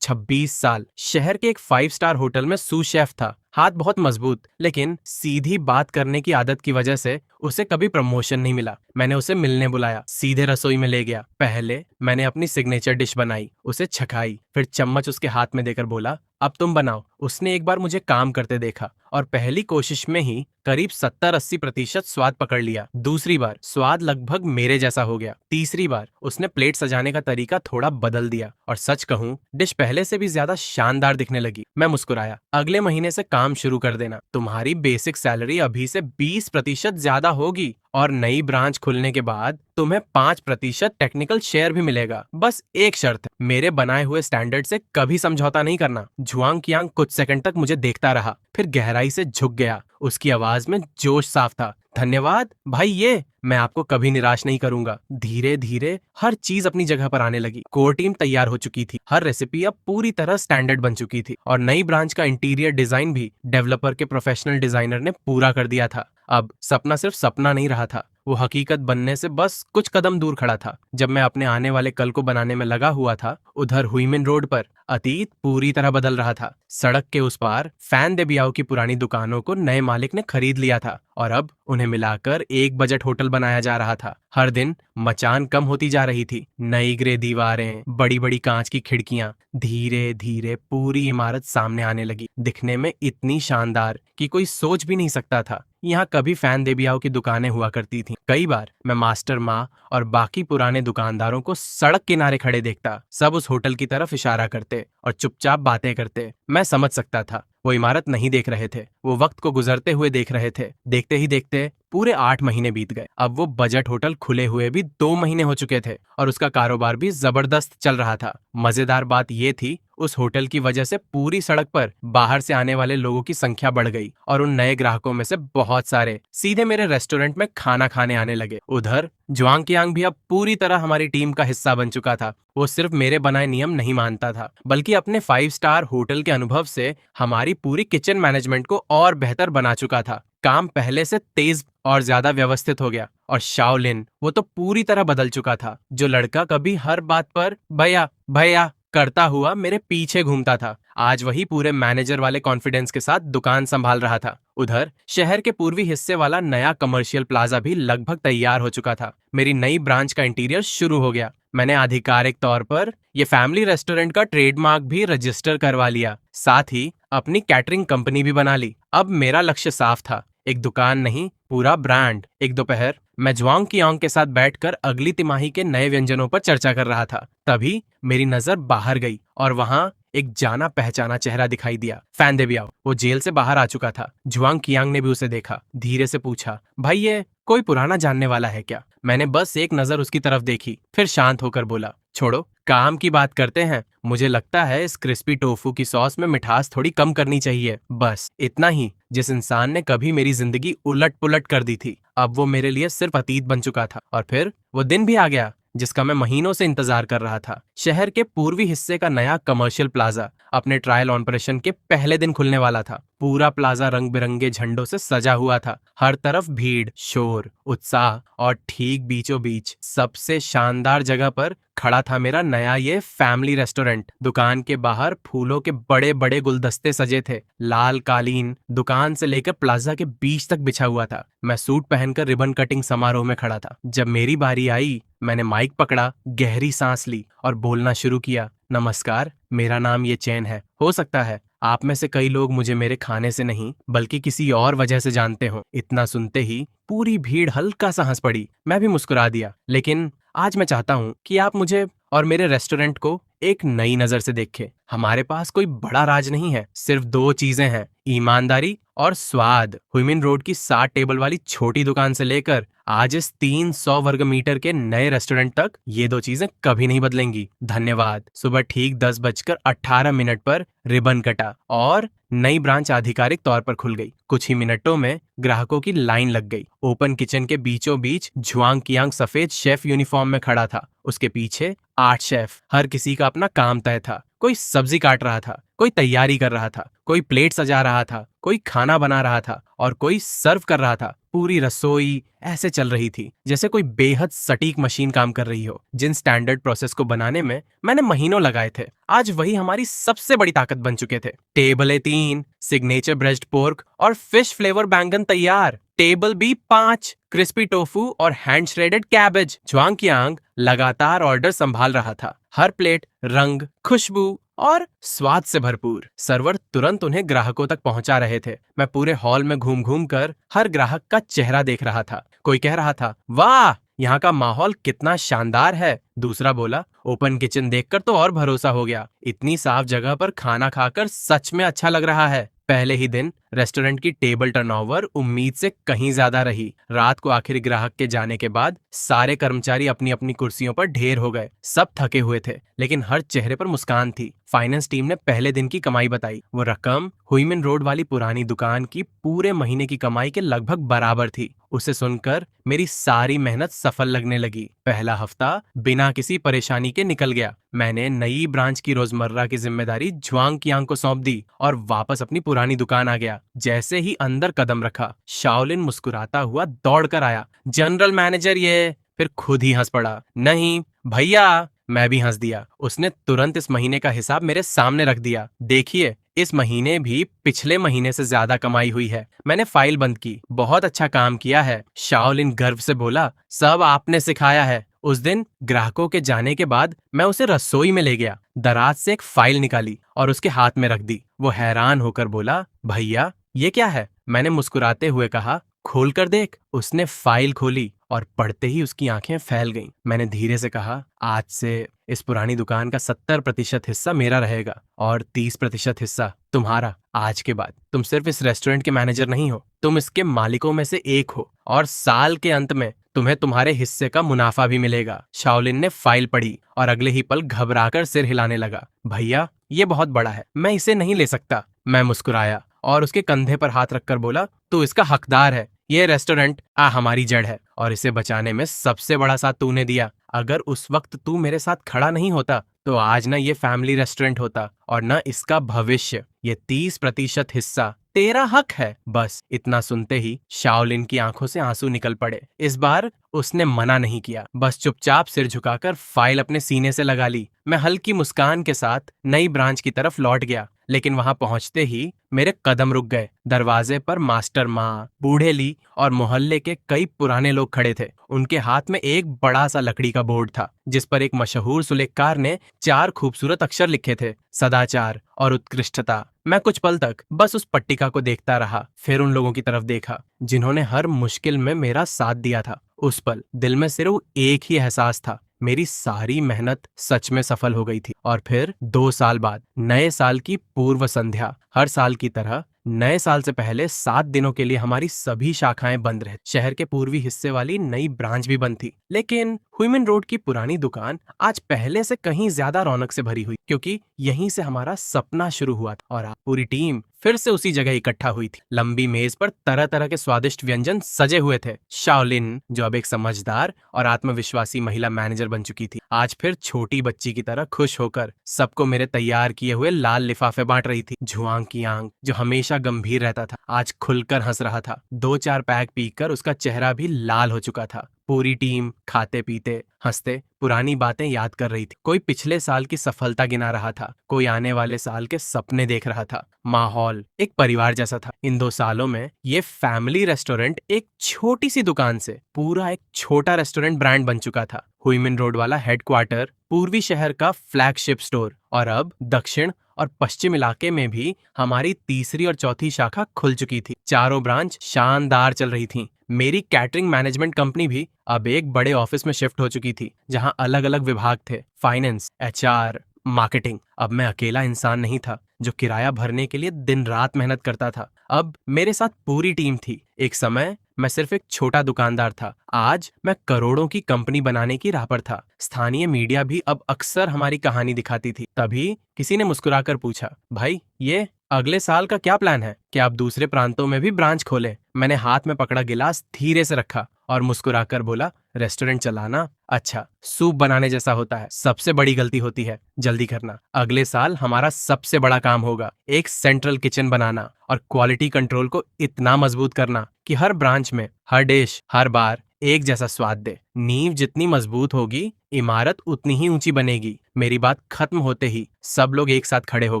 26 साल। शहर के एक 5 स्टार होटल में सू शेफ था। हाथ बहुत मजबूत, लेकिन सीधी बात करने की आदत की वजह से उसे कभी प्रमोशन नहीं मिला। मैंने उसे मिलने बुलाया, सीधे रसोई में ले गया। पहले मैंने अपनी सिग्नेचर डिश बनाई, उसे छकाई, फिर चम्मच उसके हाथ में देकर बोला, अब तुम बनाओ। उसने एक बार मुझे काम करते देखा और पहली कोशिश में ही करीब 70-80% स्वाद पकड़ लिया। दूसरी बार स्वाद लगभग मेरे जैसा हो गया। तीसरी बार उसने प्लेट सजाने का तरीका थोड़ा बदल दिया और सच कहूं, डिश पहले से भी ज्यादा शानदार दिखने लगी। मैं मुस्कुराया, अगले महीने से काम शुरू कर देना। तुम्हारी बेसिक सैलरी अभी से 20% ज्यादा होगी और नई ब्रांच खुलने के बाद तुम्हें 5% टेक्निकल शेयर भी मिलेगा। बस एक शर्त है, मेरे बनाए हुए स्टैंडर्ड से कभी समझौता नहीं करना। जुआंग कियांग कुछ सेकंड तक मुझे देखता रहा, फिर गहराई से झुक गया। उसकी आवाज में जोश साफ था। धन्यवाद भाई, ये मैं आपको कभी निराश नहीं करूंगा। धीरे धीरे हर चीज अपनी जगह पर आने लगी। कोर टीम तैयार हो चुकी थी, हर रेसिपी अब पूरी तरह स्टैंडर्ड बन चुकी थी और नई ब्रांच का इंटीरियर डिजाइन भी डेवलपर के प्रोफेशनल डिजाइनर ने पूरा कर दिया था। अब सपना सिर्फ सपना नहीं रहा था, वो हकीकत बनने से बस कुछ कदम दूर खड़ा था। जब मैं अपने आने वाले कल को बनाने में लगा हुआ था, उधर हुईमिन रोड पर अतीत पूरी तरह बदल रहा था। सड़क के उस पार फैन दे बियाओ की पुरानी दुकानों को नए मालिक ने खरीद लिया था और अब उन्हें मिलाकर एक बजट होटल बनाया जा रहा था। हर दिन मचान कम होती जा रही थी। नई ग्रे दीवारें, बड़ी बड़ी कांच की खिड़कियां, धीरे धीरे पूरी इमारत सामने आने लगी, दिखने में इतनी शानदार कि कोई सोच भी नहीं सकता था यहाँ कभी फैन दे बियाओ की दुकानें हुआ करती थीं। कई बार मैं मास्टर माँ और बाकी पुराने दुकानदारों को सड़क किनारे खड़े देखता। सब उस होटल की तरफ इशारा करते और चुपचाप बातें करते। मैं समझ सकता था वो इमारत नहीं देख रहे थे, वो वक्त को गुजरते हुए देख रहे थे। देखते ही देखते पूरे 8 महीने बीत गए। अब वो बजट होटल खुले हुए भी 2 महीने हो चुके थे और उसका कारोबार भी जबरदस्त चल रहा था। मजेदार बात ये थी, उस होटल की वजह से पूरी सड़क पर बाहर से आने वाले लोगों की संख्या बढ़ गई और उन नए ग्राहकों में से बहुत सारे सीधे मेरे रेस्टोरेंट में खाना खाने आने लगे। उधर जुआंग कियांग भी अब पूरी तरह हमारी टीम का हिस्सा बन चुका था। वो सिर्फ मेरे बनाए नियम नहीं मानता था, बल्कि अपने 5 स्टार होटल के अनुभव से हमारी पूरी किचन मैनेजमेंट को और बेहतर बना चुका था। काम पहले से तेज और ज्यादा व्यवस्थित हो गया और शाओलिन, वो तो पूरी तरह बदल चुका था। जो लड़का कभी हर बात पर भैया भैया करता हुआ मेरे पीछे घूमता था, आज वही पूरे मैनेजर वाले कॉन्फिडेंस के साथ दुकान संभाल रहा था। उधर शहर के पूर्वी हिस्से वाला नया कमर्शियल प्लाजा भी लगभग तैयार हो चुका था। मेरी नई ब्रांच का इंटीरियर शुरू हो गया। मैंने आधिकारिक तौर पर ये फैमिली रेस्टोरेंट का ट्रेडमार्क भी रजिस्टर करवा लिया, साथ ही अपनी कैटरिंग कंपनी भी बना ली। अब मेरा लक्ष्य साफ था, एक दुकान नहीं, पूरा ब्रांड। एक दोपहर मैं जुआंग कियांग के साथ बैठकर अगली तिमाही के नए व्यंजनों पर चर्चा कर रहा था। तभी मेरी नजर बाहर गई और वहां एक जाना पहचाना चेहरा दिखाई दिया। फैन दे बियाओ। वो जेल से बाहर आ चुका था। जुआंग कियांग ने भी उसे देखा, धीरे से पूछा, भाई ये कोई पुराना जानने वाला है क्या? मैंने बस एक नजर उसकी तरफ देखी, फिर शांत होकर बोला, छोड़ो, काम की बात करते हैं। मुझे लगता है इस क्रिस्पी टोफू की सॉस में मिठास थोड़ी कम करनी चाहिए। बस इतना ही। जिस इंसान ने कभी मेरी जिंदगी उलट पुलट कर दी थी, अब वो मेरे लिए सिर्फ अतीत बन चुका था। और फिर वो दिन भी आ गया जिसका मैं महीनों से इंतजार कर रहा था। शहर के पूर्वी हिस्से का नया कमर्शियल प्लाजा अपने ट्रायल ऑपरेशन के पहले दिन खुलने वाला था। पूरा प्लाजा रंग बिरंगे झंडों से सजा हुआ था। हर तरफ भीड़, शोर, उत्साह और ठीक बीचों बीच सबसे शानदार जगह पर खड़ा था मेरा नया ये फैमिली रेस्टोरेंट। दुकान के बाहर फूलों के बड़े बड़े गुलदस्ते सजे थे। लाल कालीन दुकान से लेकर प्लाजा के बीच तक बिछा हुआ था। मैं सूट पहनकर रिबन कटिंग समारोह में खड़ा था। जब मेरी बारी आई, मैंने माइक पकड़ा, गहरी सांस ली और बोलना शुरू किया। नमस्कार, मेरा नाम ये चैन है। हो सकता है आप में से कई लोग मुझे मेरे खाने से नहीं बल्कि किसी और वजह से जानते हो। इतना सुनते ही पूरी भीड़ हल्का सा हंस पड़ी। मैं भी मुस्कुरा दिया। लेकिन आज मैं चाहता हूँ कि आप मुझे और मेरे रेस्टोरेंट को एक नई नजर से देखें। हमारे पास कोई बड़ा राज नहीं है, सिर्फ दो चीजें हैं, ईमानदारी और स्वाद। हुइमिन रोड की 60 टेबल वाली छोटी दुकान से लेकर आज इस 300 वर्ग मीटर के नए रेस्टोरेंट तक ये दो चीजें कभी नहीं बदलेंगी। धन्यवाद। सुबह ठीक 10:18 पर रिबन कटा और नई ब्रांच आधिकारिक तौर पर खुल गई। कुछ ही मिनटों में ग्राहकों की लाइन लग गई। ओपन किचन के बीचों बीच झुआंग कियांग सफेद शेफ यूनिफॉर्म में खड़ा था। उसके पीछे 8 शेफ, हर किसी का अपना काम तय था। कोई सब्जी काट रहा था, कोई तैयारी कर रहा था, कोई प्लेट सजा रहा था, कोई खाना बना रहा था और कोई सर्व कर रहा था। पूरी रसोई ऐसे चल रही थी जैसे कोई बेहद सटीक मशीन काम कर रही हो। जिन स्टैंडर्ड प्रोसेस को बनाने में मैंने महीनों लगाए थे, आज वही हमारी सबसे बड़ी ताकत बन चुके थे। Table A3 signature breast pork और फिश फ्लेवर बैंगन तैयार। टेबल B5 क्रिस्पी टोफू और hand shredded cabbage. Zhuang Qiang लगातार ऑर्डर संभाल रहा था। हर प्लेट रंग, खुशबू और स्वाद से भरपूर। सर्वर तुरंत उन्हें ग्राहकों तक पहुंचा रहे थे। मैं पूरे हॉल में घूम घूम कर हर ग्राहक का चेहरा देख रहा था। कोई कह रहा था, वाह, यहाँ का माहौल कितना शानदार है। दूसरा बोला, ओपन किचन देखकर तो और भरोसा हो गया। इतनी साफ जगह पर खाना खाकर सच में अच्छा लग रहा है। पहले ही दिन रेस्टोरेंट की टेबल टर्नओवर उम्मीद से कहीं ज्यादा रही। रात को आखिरी ग्राहक के जाने के बाद सारे कर्मचारी अपनी अपनी कुर्सियों पर ढेर हो गए। सब थके हुए थे, लेकिन हर चेहरे पर मुस्कान थी। फाइनेंस टीम ने पहले दिन की कमाई बताई। वो रकम हुइमिन रोड वाली पुरानी दुकान की पूरे महीने की कमाई के लगभग बराबर थी। उसे सुनकर मेरी सारी मेहनत सफल लगने लगी। पहला हफ्ता बिना किसी परेशानी के निकल गया। मैंने नई ब्रांच की रोजमर्रा की जिम्मेदारी झुआंग कियांग को सौंप दी और वापस अपनी पुरानी दुकान आ गया। जैसे ही अंदर कदम रखा, शाओलिन मुस्कुराता हुआ दौड़ कर आया। जनरल मैनेजर ये। फिर खुद ही हंस पड़ा। नहीं भैया, मैं भी हंस दिया। उसने तुरंत इस महीने का हिसाब मेरे सामने रख दिया। देखिए, इस महीने भी पिछले महीने से ज्यादा कमाई हुई है। मैंने फाइल बंद की। बहुत अच्छा काम किया है, शाओलिन गर्व से बोला। सब आपने सिखाया है। उस दिन ग्राहकों के जाने के बाद मैं उसे रसोई में ले गया, दराज से एक फाइल निकाली और उसके हाथ में रख दी। वो हैरान होकर बोला, भैया ये क्या है? मैंने मुस्कुराते हुए कहा, खोल कर देख। उसने फाइल खोली और पढ़ते ही उसकी आंखें फैल गईं। मैंने धीरे से कहा, आज से इस पुरानी दुकान का 70% हिस्सा मेरा रहेगा और 30% हिस्सा तुम्हारा। आज के बाद तुम सिर्फ इस रेस्टोरेंट के मैनेजर नहीं हो, तुम इसके मालिकों में से एक हो और साल के अंत में तुम्हें तुम्हारे हिस्से का मुनाफा भी मिलेगा। शाओलिन ने फाइल पढ़ी और अगले ही पल घबराकर सिर हिलाने लगा। भैया ये बहुत बड़ा है, मैं इसे नहीं ले सकता। मैं मुस्कुराया और उसके कंधे पर हाथ रखकर बोला, तू इसका हकदार है। ये रेस्टोरेंट हमारी जड़ है और इसे बचाने में सबसे बड़ा साथ तूने दिया। अगर उस वक्त तू मेरे साथ खड़ा नहीं होता तो आज ना ये फैमिली रेस्टोरेंट होता और ना इसका भविष्य। ये 30% हिस्सा तेरा हक है। बस इतना सुनते ही शाओलिन की आंखों से आंसू निकल पड़े। इस बार उसने मना नहीं किया, बस चुपचाप सिर झुकाकर फाइल अपने सीने से लगा ली। मैं हल्की मुस्कान के साथ नई ब्रांच की तरफ लौट गया, लेकिन वहां पहुंचते ही मेरे कदम रुक गए। दरवाजे पर मास्टर माँ, बूढ़ेली और मोहल्ले के कई पुराने लोग खड़े थे। उनके हाथ में एक बड़ा सा लकड़ी का बोर्ड था जिस पर एक मशहूर सुलेखकार ने 4 खूबसूरत अक्षर लिखे थे, सदाचार और उत्कृष्टता। मैं कुछ पल तक बस उस पट्टिका को देखता रहा, फिर उन लोगों की तरफ देखा जिन्होंने हर मुश्किल में मेरा साथ दिया था। उस पल दिल में सिर्फ एक ही एहसास था, मेरी सारी मेहनत सच में सफल हो गई थी। और फिर 2 साल बाद नए साल की पूर्व संध्या, हर साल की तरह नए साल से पहले 7 दिनों के लिए हमारी सभी शाखाएं बंद रही। शहर के पूर्वी हिस्से वाली नई ब्रांच भी बंद थी, लेकिन हुइमिन रोड की पुरानी दुकान आज पहले से कहीं ज्यादा रौनक से भरी हुई, क्योंकि यहीं से हमारा सपना शुरू हुआ था। और पूरी टीम फिर से उसी जगह इकट्ठा हुई थी। लंबी मेज पर तरह तरह के स्वादिष्ट व्यंजन सजे हुए थे। शाओलिन, जो अब एक समझदार और आत्मविश्वासी महिला मैनेजर बन चुकी थी, आज फिर छोटी बच्ची की तरह खुश होकर सबको मेरे तैयार किए हुए लाल लिफाफे बांट रही थी। झुआंग की आंख, जो हमेशा गंभीर रहता था, आज खुलकर हंस रहा था। 2-4 पैक पीकर उसका चेहरा भी लाल हो चुका था। पूरी टीम खाते पीते हंसते पुरानी बातें याद कर रही थी। कोई पिछले साल की सफलता गिना रहा था, कोई आने वाले साल के सपने देख रहा था। माहौल एक परिवार जैसा था। इन 2 सालों में ये फैमिली रेस्टोरेंट एक छोटी सी दुकान से पूरा एक छोटा रेस्टोरेंट ब्रांड बन चुका था। हुईमिन रोड वाला हेडक्वार्टर, पूर्वी शहर का फ्लैगशिप स्टोर, और अब दक्षिण और पश्चिम इलाके में भी हमारी तीसरी और चौथी शाखा खुल चुकी थी। चारों ब्रांच शानदार चल रही थी। मेरी कैटरिंग मैनेजमेंट कंपनी भी अब एक बड़े ऑफिस में शिफ्ट हो चुकी थी, जहां अलग अलग विभाग थे, फाइनेंस, एचआर, मार्केटिंग। अब मैं अकेला इंसान नहीं था जो किराया भरने के लिए दिन रात मेहनत करता था। अब मेरे साथ पूरी टीम थी। एक समय मैं सिर्फ एक छोटा दुकानदार था, आज मैं करोड़ों की कंपनी बनाने की राह पर था। स्थानीय मीडिया भी अब अक्सर हमारी कहानी दिखाती थी। तभी किसी ने मुस्कुराकर पूछा, भाई, ये अगले साल का क्या प्लान है? क्या आप दूसरे प्रांतों में भी ब्रांच खोलें? मैंने हाथ में पकड़ा गिलास धीरे से रखा और मुस्कुराकर बोला, रेस्टोरेंट चलाना अच्छा सूप बनाने जैसा होता है। सबसे बड़ी गलती होती है जल्दी करना। अगले साल हमारा सबसे बड़ा काम होगा एक सेंट्रल किचन बनाना और क्वालिटी कंट्रोल को इतना मजबूत करना कि हर ब्रांच में हर डिश हर बार एक जैसा स्वाद दे। नींव जितनी मजबूत होगी, इमारत उतनी ही ऊंची बनेगी। मेरी बात खत्म होते ही सब लोग एक साथ खड़े हो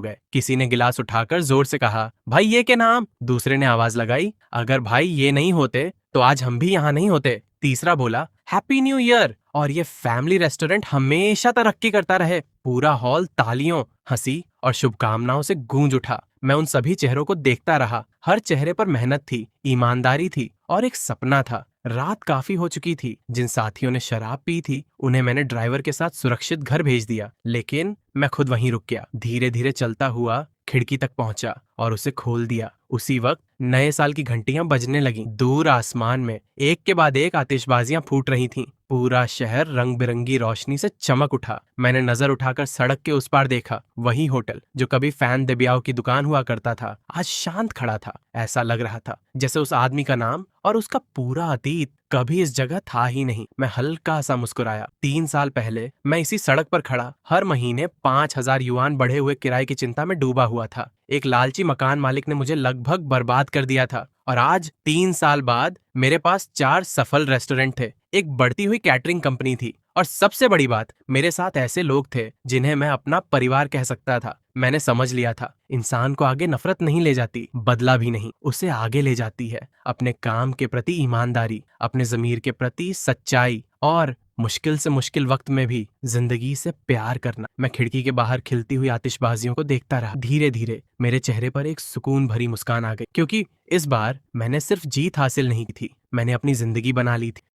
गए। किसी ने गिलास उठाकर जोर से कहा, भाई ये क्या नाम? दूसरे ने आवाज लगाई, अगर भाई ये नहीं होते तो आज हम भी यहाँ नहीं होते। तीसरा बोला, हैप्पी न्यू ईयर, और ये फैमिली रेस्टोरेंट हमेशा तरक्की करता रहे। पूरा हॉल तालियों, हंसी और शुभकामनाओं से गूंज उठा। मैं उन सभी चेहरों को देखता रहा। हर चेहरे पर मेहनत थी, ईमानदारी थी और एक सपना था। रात काफी हो चुकी थी। जिन साथियों ने शराब पी थी उन्हें मैंने ड्राइवर के साथ सुरक्षित घर भेज दिया, लेकिन मैं खुद वहीं रुक गया। धीरे धीरे चलता हुआ खिड़की तक पहुंचा और उसे खोल दिया। उसी वक्त नए साल की घंटियां बजने लगीं। दूर आसमान में एक के बाद एक आतिशबाजियां फूट रही थीं। पूरा शहर रंग बिरंगी रोशनी से चमक उठा। मैंने नजर उठाकर सड़क के उस पार देखा। वही होटल जो कभी फैन देबियाओ की दुकान हुआ करता था, आज शांत खड़ा था। ऐसा लग रहा था जैसे उस आदमी का नाम और उसका पूरा अतीत कभी इस जगह था ही नहीं। मैं हल्का सा मुस्कुराया। 3 साल पहले मैं इसी सड़क पर खड़ा हर महीने 5,000 युआन बढ़े हुए किराए की चिंता में डूबा हुआ था। एक लालची मकान मालिक ने मुझे लगभग बर्बाद कर दिया था, और आज 3 साल बाद मेरे पास 4 सफल रेस्टोरेंट थे, एक बढ़ती हुई कैटरिंग कंपनी थी, और सबसे बड़ी बात, मेरे साथ ऐसे लोग थे जिन्हें मैं अपना परिवार कह सकता था। मैंने समझ लिया था, इंसान को आगे नफरत नहीं ले जाती, बदला भी नहीं, उसे आगे ले जाती है अपने काम के प्रति ईमानदारी, अपने ज़मीर के प्रति सच्चाई, और मुश्किल से मुश्किल वक्त में भी जिंदगी से प्यार करना। मैं खिड़की के बाहर खिलती हुई आतिशबाजियों को देखता रहा। धीरे धीरे मेरे चेहरे पर एक सुकून भरी मुस्कान आ गई, क्योंकि इस बार मैंने सिर्फ जीत हासिल नहीं की थी, मैंने अपनी जिंदगी बना ली थी।